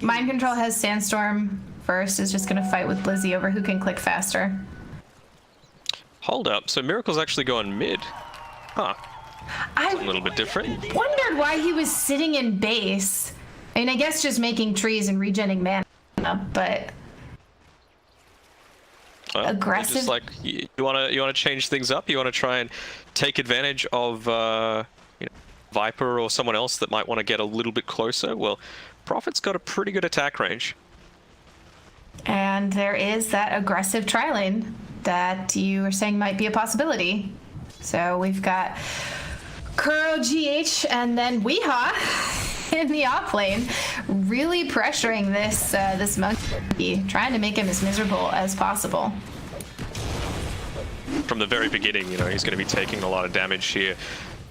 Mind Control has Sandstorm first, is just going to fight with Blizzy over who can click faster. Hold up, so Miracle's actually going mid. Huh. That's a little bit different. Wondered why he was sitting in base. I guess just making trees and regenning mana, but aggressive. Just like you want to change things up. You want to try and take advantage of Viper or someone else that might want to get a little bit closer. Well, Prophet's got a pretty good attack range. And there is that aggressive tri-lane that you were saying might be a possibility. So we've got Kuro, GH, and then Weehaw in the off lane, really pressuring this monkey, trying to make him as miserable as possible. From the very beginning, he's going to be taking a lot of damage here.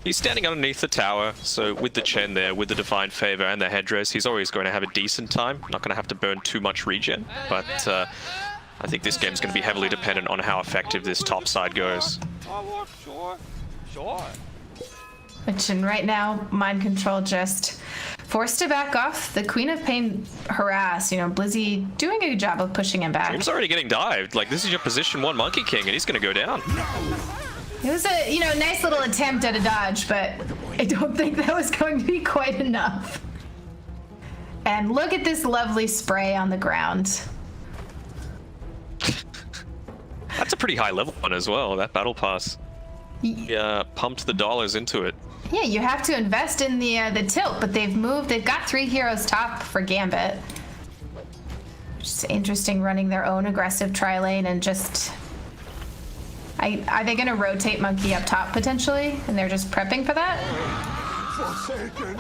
He's standing underneath the tower, so with the Chen there, with the Divine Favor and the headdress, he's always going to have a decent time. Not going to have to burn too much regen, but I think this game's going to be heavily dependent on how effective this top side goes. Sure. And right now, Mind Control just forced to back off. The Queen of Pain harass. Blizzy doing a good job of pushing him back. Dream's already getting dived. Like, this is your position 1 Monkey King, and he's going to go down. It was a, nice little attempt at a dodge, but I don't think that was going to be quite enough. And look at this lovely spray on the ground. That's a pretty high level one as well, that battle pass. Yeah, pumped the dollars into it. Yeah, you have to invest in the tilt, but they've got 3 heroes top for Gambit. Just interesting running their own aggressive tri-lane and just... Are they going to rotate Monkey up top potentially? And they're just prepping for that?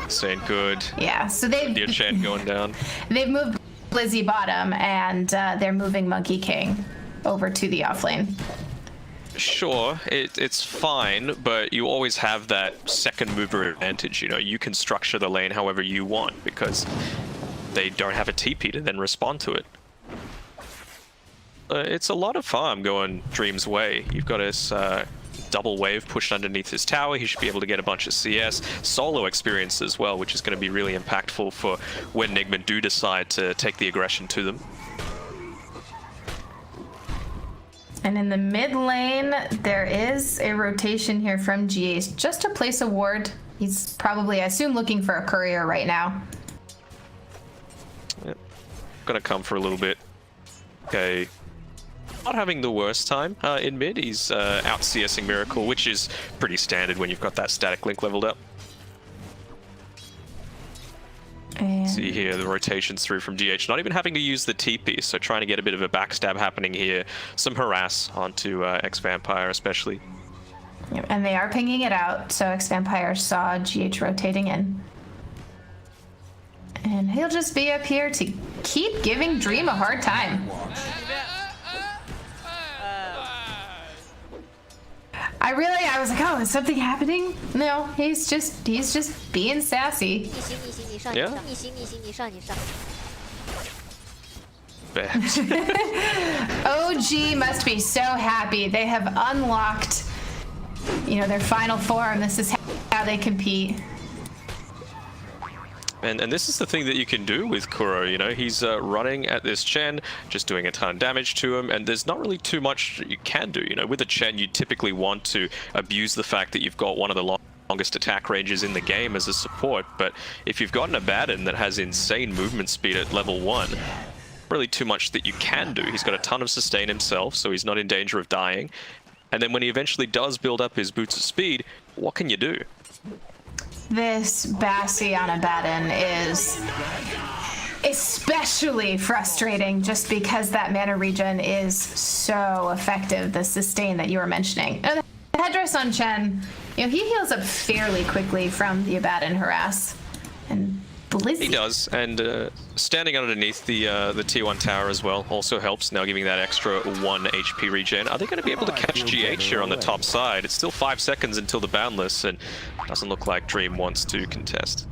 Staying good. Yeah, so they've... Dear Chen going down. They've moved Blizzy bottom, and they're moving Monkey King over to the offlane. Sure, it's fine, but you always have that second mover advantage. You can structure the lane however you want because they don't have a TP to then respond to it. It's a lot of farm going Dream's way. You've got us double wave pushed underneath his tower. He should be able to get a bunch of CS, solo experience as well, which is going to be really impactful for when Nigma do decide to take the aggression to them. And in the mid lane, there is a rotation here from GH just to place a ward. He's probably, I assume, looking for a courier right now. Yep. Gonna come for a little bit. Okay. Not having the worst time in mid. He's out CSing Miracle, which is pretty standard when you've got that static link leveled up. And see here the rotations through from GH, not even having to use the TP, so trying to get a bit of a backstab happening here. Some harass onto X-Vampire especially. Yep, and they are pinging it out, so X-Vampire saw GH rotating in. And he'll just be up here to keep giving Dream a hard time. I was like, oh, is something happening? No, he's just being sassy. Yeah. OG must be so happy. They have unlocked, their final form. This is how they compete. And this is the thing that you can do with Kuro, he's running at this Chen, just doing a ton of damage to him, and there's not really too much you can do, With a Chen, you typically want to abuse the fact that you've got one of the longest attack ranges in the game as a support, but if you've got an Abaddon that has insane movement speed at level 1, really too much that you can do. He's got a ton of sustain himself, so he's not in danger of dying, and then when he eventually does build up his boots of speed, what can you do? This Bassi on Abaddon is especially frustrating just because that mana regen is so effective, the sustain that you were mentioning. The headdress on Chen, he heals up fairly quickly from the Abaddon harass. And Blizzy. He does, and standing underneath the T1 tower as well also helps, now giving that extra 1 HP regen. Are they going to be able to catch GH here on the top side? It's still 5 seconds until the Boundless, and doesn't look like Dream wants to contest.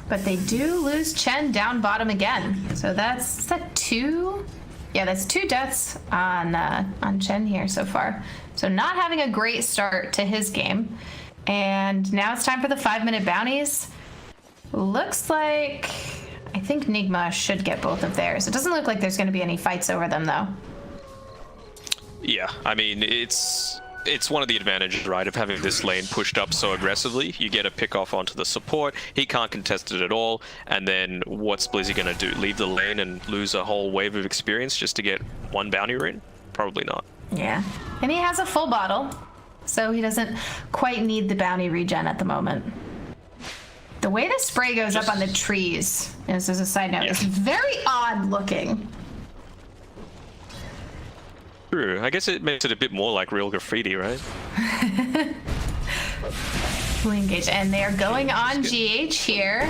But they do lose Chen down bottom again. So that's 2? Yeah, that's 2 deaths on Chen here so far. So not having a great start to his game. And now it's time for the 5-minute bounties. Looks like, I think Nigma should get both of theirs. It doesn't look like there's going to be any fights over them, though. Yeah, I mean, it's one of the advantages, right, of having this lane pushed up so aggressively. You get a pick off onto the support, he can't contest it at all, and then what's Blizzy going to do? Leave the lane and lose a whole wave of experience just to get 1 bounty rune? Probably not. Yeah, and he has a full bottle, so he doesn't quite need the bounty regen at the moment. The way the spray goes up on the trees, as a side note, is very odd looking. True. I guess it makes it a bit more like real graffiti, right? Fully engaged, and they are going on GH here,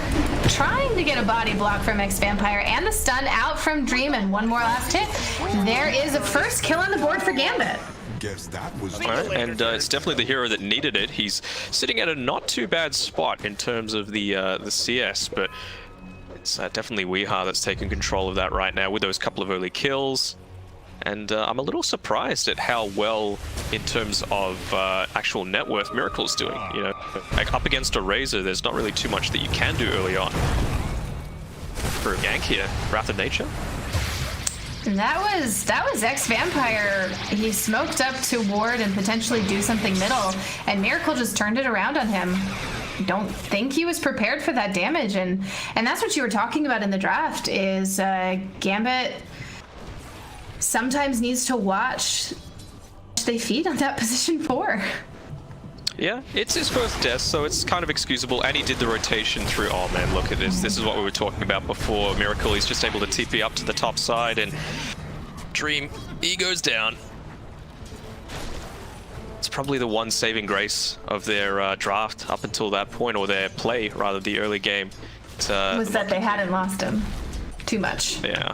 trying to get a body block from X-Vampire, and the stun out from Dream, and one more last hit. There is a first kill on the board for Gambit. Guess that was right, and it's definitely the hero that needed it. He's sitting at a not too bad spot in terms of the CS, but it's definitely Weeha that's taking control of that right now with those couple of early kills. And I'm a little surprised at how well, in terms of actual net worth, Miracle's doing. Like up against a Razor, there's not really too much that you can do early on. For a gank here, Wrath of Nature. That was X-Vampire. He smoked up to ward and potentially do something middle, and Miracle just turned it around on him. Don't think he was prepared for that damage, and that's what you were talking about in the draft, is Gambit sometimes needs to watch they feed on that position 4. Yeah, it's his first death, so it's kind of excusable, and he did the rotation through. Oh man, look at this. This is what we were talking about before. Miracle, he's just able to TP up to the top side, and Dream, he goes down. It's probably the one saving grace of their draft up until that point, or their play, rather, the early game. Was that they hadn't lost him too much. Yeah.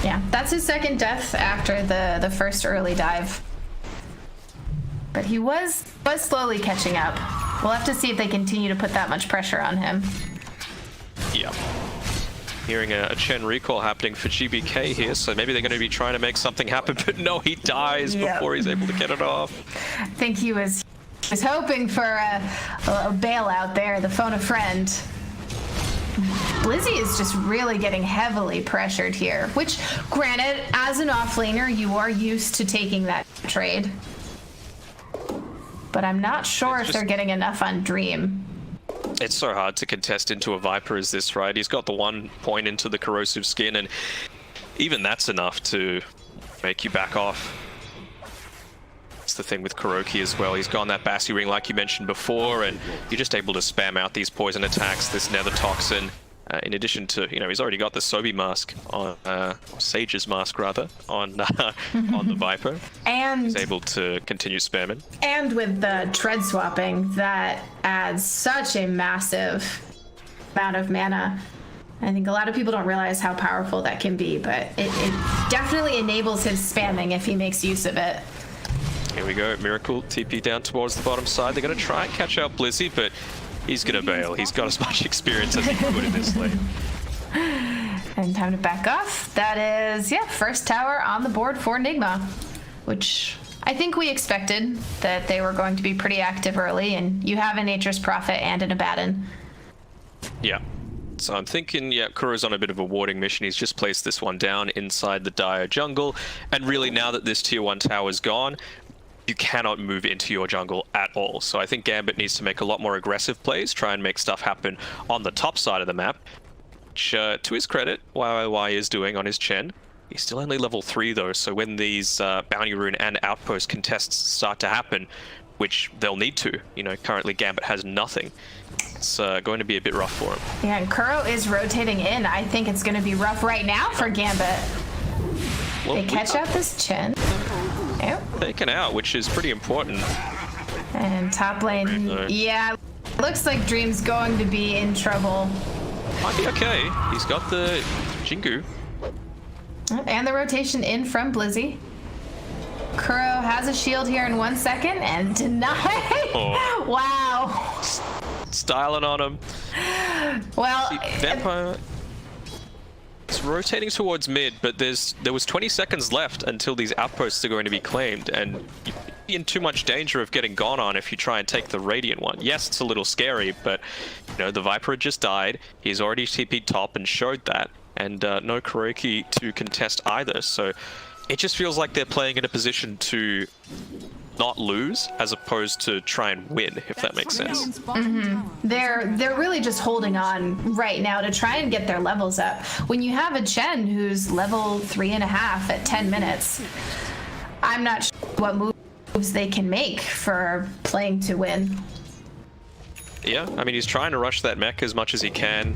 Yeah, that's his second death after the first early dive. But he was slowly catching up. We'll have to see if they continue to put that much pressure on him. Yeah. Hearing a Chen recall happening for GBK here, so maybe they're going to be trying to make something happen, but no, he dies before he's able to get it off. I think he was hoping for a bailout there, the phone a friend. Blizzy is just really getting heavily pressured here, which, granted, as an offlaner, you are used to taking that trade. But I'm not sure if they're getting enough on Dream. It's so hard to contest into a Viper as this, right? He's got the 1 point into the corrosive skin, and even that's enough to make you back off. It's the thing with Kuroki as well. He's gone that Bassi ring like you mentioned before, and you're just able to spam out these poison attacks, this Nether Toxin. In addition to, you know, he's already got the Sobi mask on, Sage's mask rather, on the Viper. And he's able to continue spamming. And with the tread swapping, that adds such a massive amount of mana. I think a lot of people don't realize how powerful that can be, but it definitely enables his spamming if he makes use of it. Here we go, Miracle TP down towards the bottom side. They're going to try and catch out Blizzy, but he's going to bail. He's got as much experience as he could in this lane. And time to back off. That is, first tower on the board for Nigma, which I think we expected that they were going to be pretty active early, and you have a Nature's Prophet and an Abaddon. Yeah. So I'm thinking, Kuro's on a bit of a warding mission. He's just placed this one down inside the Dire jungle. And really, now that this tier 1 tower's gone, you cannot move into your jungle at all. So I think Gambit needs to make a lot more aggressive plays, try and make stuff happen on the top side of the map. Which, to his credit, YYY is doing on his Chen. He's still only level 3 though, so when these Bounty Rune and Outpost contests start to happen, which they'll need to, you know, currently Gambit has nothing. It's going to be a bit rough for him. Yeah, and Kuro is rotating in. I think it's going to be rough right now for Gambit. Well, they catch out this Chen. Taken out, which is pretty important. And top lane, looks like Dream's going to be in trouble. Might be okay. He's got the Jingu. And the rotation in from Blizzy. Kuro has a shield here in 1 second and denied. Oh. Wow. Styling on him. Well, Vampire. It's rotating towards mid, but there was 20 seconds left until these outposts are going to be claimed, and you're in too much danger of getting gone on if you try and take the Radiant one. Yes, it's a little scary, but you know the Viper had just died. He's already TP'd top and showed that, and no Kuroki to contest either. So it just feels like they're playing in a position to not lose as opposed to try and win, if that makes sense. They're really just holding on right now to try and get their levels up. When you have a Chen who's level 3.5 at 10 minutes, I'm not sure what moves they can make for playing to win. Yeah, I mean, he's trying to rush that mech as much as he can,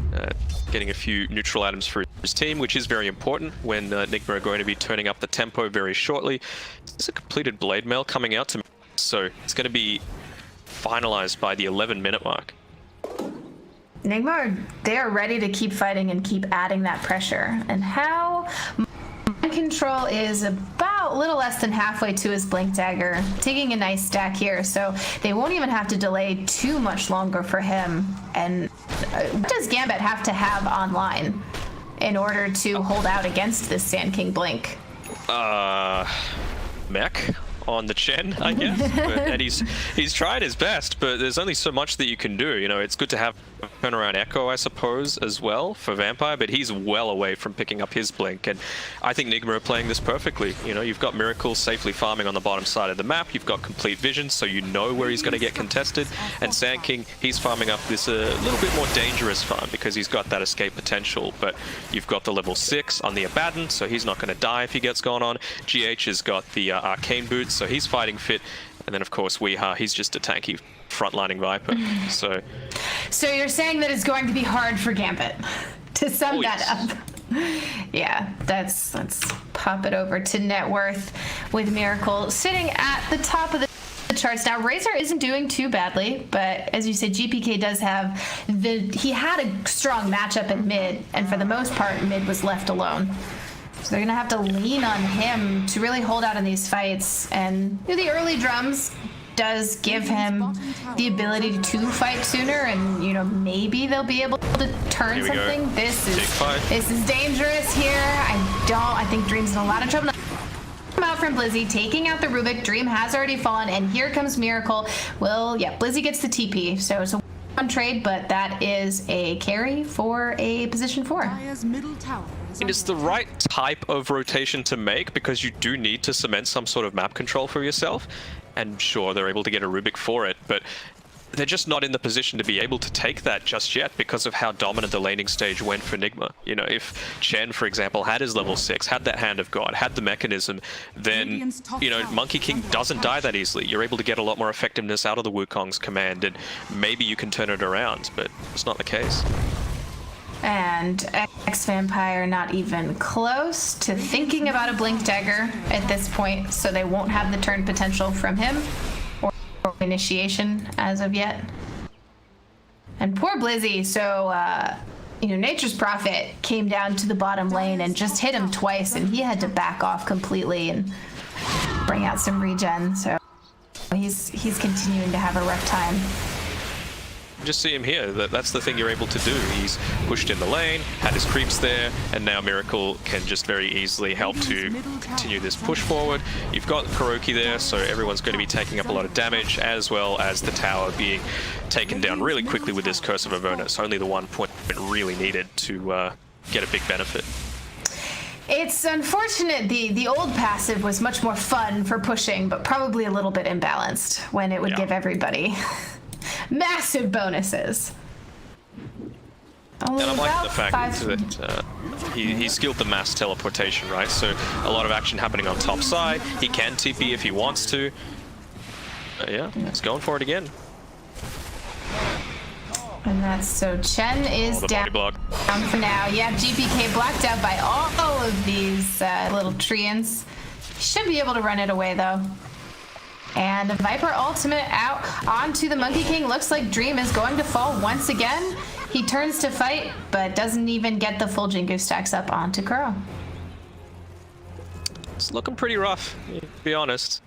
getting a few neutral items for his team, which is very important when Nigma are going to be turning up the tempo very shortly. There's a completed blade mail coming out to me, so it's going to be finalized by the 11-minute mark. Nigma, they're ready to keep fighting and keep adding that pressure. And how Mind Control is about a little less than halfway to his Blink Dagger, taking a nice stack here, so they won't even have to delay too much longer for him. And what does Gambit have to have online in order to hold out against this Sand King Blink? Mech on the Chen, I guess. And he's tried his best, but there's only so much that you can do. You know, it's good to have a turnaround Echo, I suppose, as well for Vampire, but he's well away from picking up his Blink, and I think Nigma are playing this perfectly. You know, you've got Miracle safely farming on the bottom side of the map, you've got complete vision, so you know where he's going to get contested, and Sand King, he's farming up this little bit more dangerous farm because he's got that escape potential, but you've got the level 6 on the Abaddon, so he's not going to die if he gets gone on. GH has got the Arcane Boots, so he's fighting fit, and then of course Weeha, he's just a tanky frontlining Viper. So you're saying that it's going to be hard for Gambit to sum that up. Yeah, let's pop it over to net worth with Miracle sitting at the top of the charts. Now Razor isn't doing too badly, but as you said, GPK does have he had a strong matchup in mid, and for the most part mid was left alone. So they're gonna have to lean on him to really hold out in these fights, and the early drums does give him the ability to fight sooner, and you know, maybe they'll be able to turn something. Go. This is dangerous here. I think Dream's in a lot of trouble. Come out from Blizzy, taking out the Rubik. Dream has already fallen, and here comes Miracle. Well, yeah, Blizzy gets the TP, so it's a one trade, but that is a carry for a position 4. And it's the right type of rotation to make, because you do need to cement some sort of map control for yourself. And sure, they're able to get a Rubik for it, but they're just not in the position to be able to take that just yet because of how dominant the laning stage went for Nigma. You know, if Chen, for example, had his level 6, had that Hand of God, had the mechanism, then, you know, Monkey King doesn't die that easily. You're able to get a lot more effectiveness out of the Wukong's command, and maybe you can turn it around, but it's not the case. And X-Vampire not even close to thinking about a Blink Dagger at this point, so they won't have the turn potential from him. Initiation as of yet. And poor Blizzy, so you know, Nature's Prophet came down to the bottom lane and just hit him twice, and he had to back off completely and bring out some regen, so he's continuing to have a rough time. Just see him here, that's the thing you're able to do. He's pushed in the lane, had his creeps there, and now Miracle can just very easily help to continue this push forward. You've got Kuroki there, so everyone's going to be taking up a lot of damage, as well as the tower being taken down really quickly with this Curse of Avona. It's only the 1 point really needed to get a big benefit. It's unfortunate the old passive was much more fun for pushing, but probably a little bit imbalanced when it would give everybody massive bonuses. And I like the fact that he skilled the mass teleportation, right? So a lot of action happening on top side. He can TP if he wants to. Yeah, he's going for it again. And that's so Chen is down for now. Yeah, GPK blocked out by all of these little treants. Should be able to run it away though. And the Viper ultimate out onto the Monkey King. Looks like Dream is going to fall once again. He turns to fight, but doesn't even get the full Jingu stacks up onto Kuro. It's looking pretty rough, to be honest.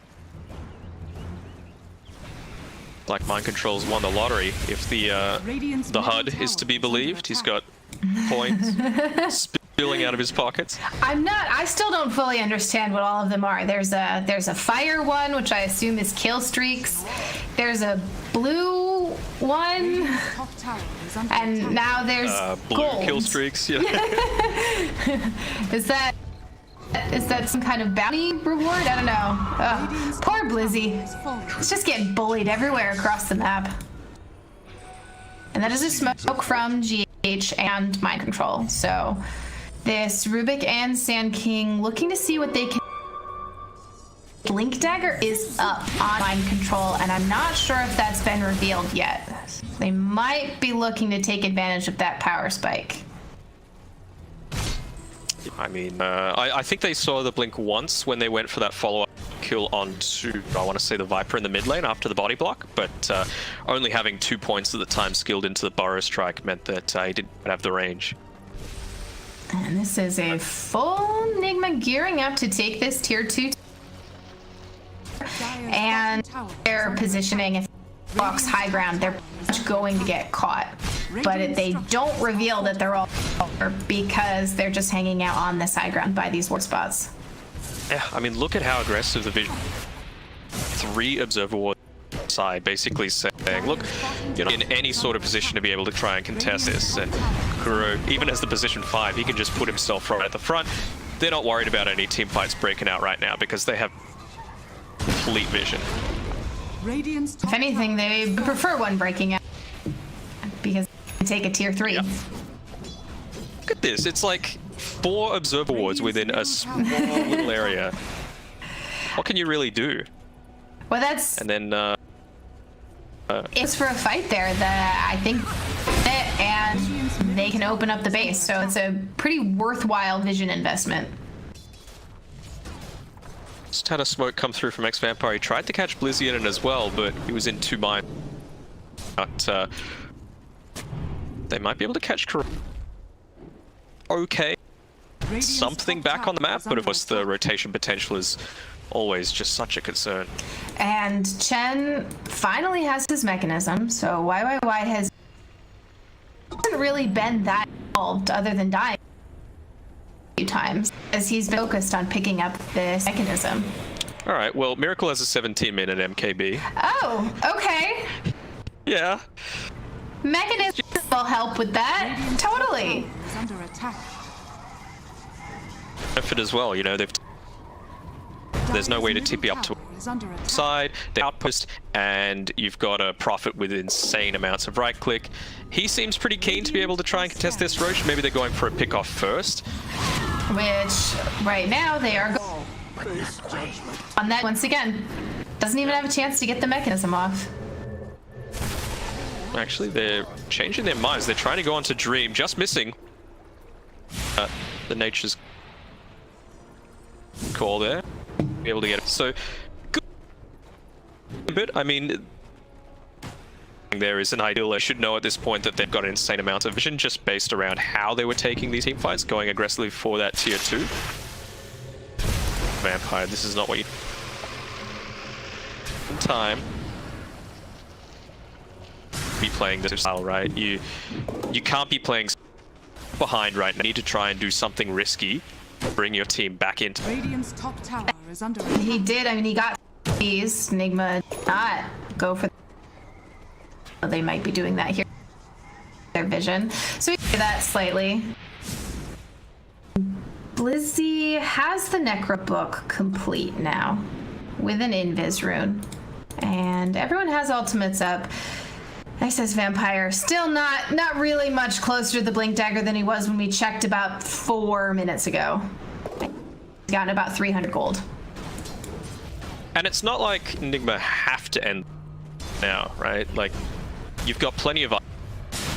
Like Mind Control's won the lottery, if the HUD is to be believed. He's got points spilling out of his pockets. I still don't fully understand what all of them are. There's a fire one, which I assume is kill streaks. There's a blue one, and now there's blue gold. Kill streaks, yeah. Is that some kind of bounty reward? I don't know. Poor Blizzy. It's just getting bullied everywhere across the map. And that is a smoke from GH and Mind Control. So this Rubik and Sand King looking to see what they can. Blink Dagger is up on Mind Control, and I'm not sure if that's been revealed yet. They might be looking to take advantage of that power spike. I mean, I think they saw the blink once when they went for that follow-up kill onto, I want to say, the Viper in the mid lane after the body block, but only having 2 points at the time skilled into the Burrow Strike meant that he didn't have the range. And this is a full Nigma gearing up to take this tier 2. And their positioning, if it walks high ground, they're going to get caught. But they don't reveal that they're all because they're just hanging out on this high ground by these ward spots. Yeah, I mean, look at how aggressive the vision. 3 observer wards side, basically saying, look, you're not in any sort of position to be able to try and contest this. And Kuro, even as the position 5, he can just put himself right at the front. They're not worried about any team fights breaking out right now because they have complete vision. If anything, they prefer one breaking out because they take a tier 3. Yep. Look at this. It's like 4 observer wards within a small little area. What can you really do? Well, that's... And then... it's for a fight there that I think and they can open up the base. So it's a pretty worthwhile vision investment. Just had a smoke come through from X-Vampire. He tried to catch Blizzy in it as well, but he was in 2 minds. But they might be able to catch Kuro. Okay. Something back on the map, but of course the rotation potential is always just such a concern. And Chen finally has his mechanism, so YYY hasn't really been that involved other than dying a few times, as he's been focused on picking up this mechanism. All right, well, Miracle has a 17-minute MKB. Oh, okay. Yeah. Mechanism will help with that. Totally. Is under attack. Benefit as well, you know, there's no way to TP up to Is under attack. side, the outpost, and you've got a Prophet with insane amounts of right click. He seems pretty keen to be able to try and contest this Roche. Maybe they're going for a pick off first. Which, right now, they are on that once again. Doesn't even have a chance to get the mechanism off. Actually, they're changing their minds. They're trying to go on to Dream, just missing. The Nature's call there. Be able to get it. So, good. But, I mean, there is an ideal. I should know at this point that they've got an insane amount of vision just based around how they were taking these team fights, going aggressively for that tier 2. Vampire, this is not what you... In time. Be playing this style, right? You can't be playing behind right now. You need to try and do something risky. Bring your team back into... Radiant's top tower is under attack. He did. I mean, he got these. Nigma did not go for... They might be doing that here. Their vision. So we do that slightly. Blizzy has the Necro book complete now with an Invis rune. And everyone has ultimates up. Says Vampire, still not really much closer to the Blink Dagger than he was when we checked about 4 minutes ago. He's gotten about 300 gold. And it's not like Nigma have to end now, right? Like, you've got plenty of...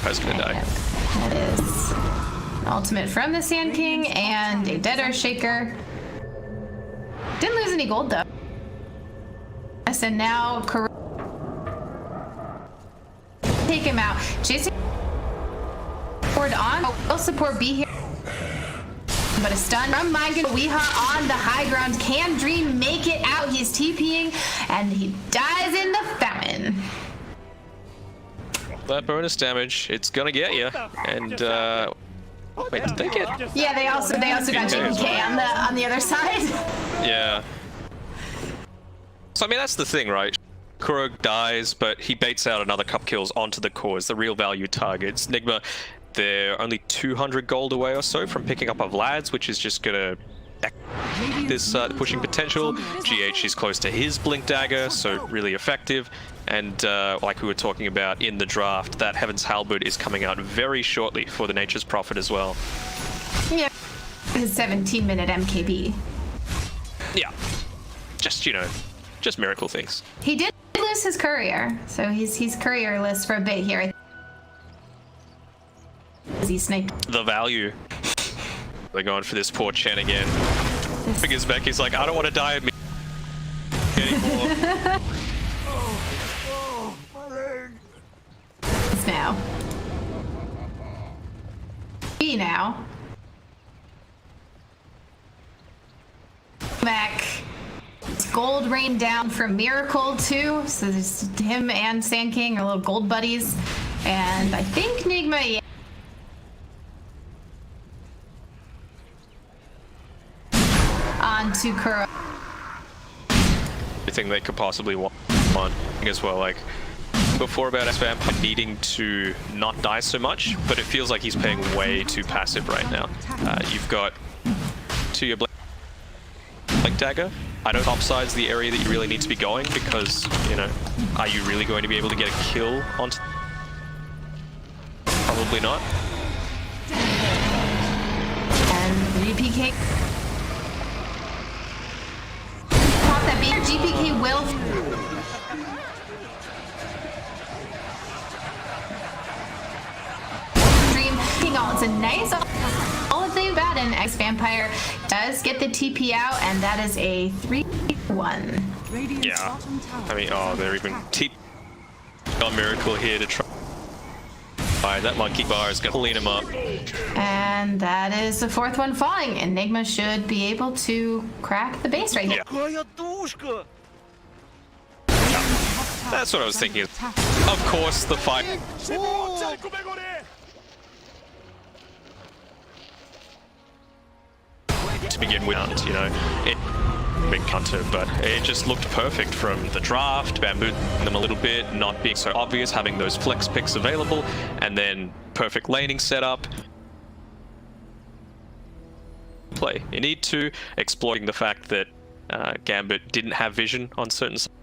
Who's gonna die? That is an ultimate from the Sand King and a Dead Earth Shaker. Didn't lose any gold though. Yes, and now take him out. Jason forward on. Will support B here. But a stun from Magan. Weeha on the high ground. Can Dream make it out? He's TPing and he dies in the fountain. That bonus damage, it's gonna get you. And wait, did they get? Yeah, they also got GG.BET on the other side. Yeah. So I mean that's the thing, right? Kurog dies, but he baits out another couple kills onto the core as the real value targets. Nigma, they're only 200 gold away or so from picking up a Vlad's, which is just gonna this pushing potential. GH is close to his Blink Dagger, so really effective. And like we were talking about in the draft, that Heaven's Halberd is coming out very shortly for the Nature's Prophet as well. Yeah, his 17-minute MKB. Yeah, just, you know, just miracle things. He did lose his courier, so he's courierless for a bit here. He sniped. The value. They're going for this poor Chen again. Because Becky's like, I don't want to die at me anymore. Now. B now. Back. Gold rained down from Miracle too. So there's him and Sand King are little gold buddies. And I think Nigma, yeah. On to Kuro. Everything they could possibly want as well, like before about Vampire needing to not die so much, but it feels like he's playing way too passive right now. You've got to your Blink Dagger. I know topside's the area that you really need to be going because, you know, are you really going to be able to get a kill onto... Probably not. And GPK. Pop that big GPK will. It's a nice all thing bad, and X-Vampire does get the TP out, and that is a 3-1. Yeah. I mean, oh, they're even TP on Miracle here to try Alright, that monkey bar is gonna clean him up. And that is the fourth one falling. And Nigma should be able to crack the base right here. That's what I was thinking. Of course, the fight. To begin with, you know, it big counter, but it just looked perfect from the draft, bambooing them a little bit, not being so obvious, having those flex picks available, and then perfect laning setup. Play. You need to exploiting the fact that Gambit didn't have vision on certain sides.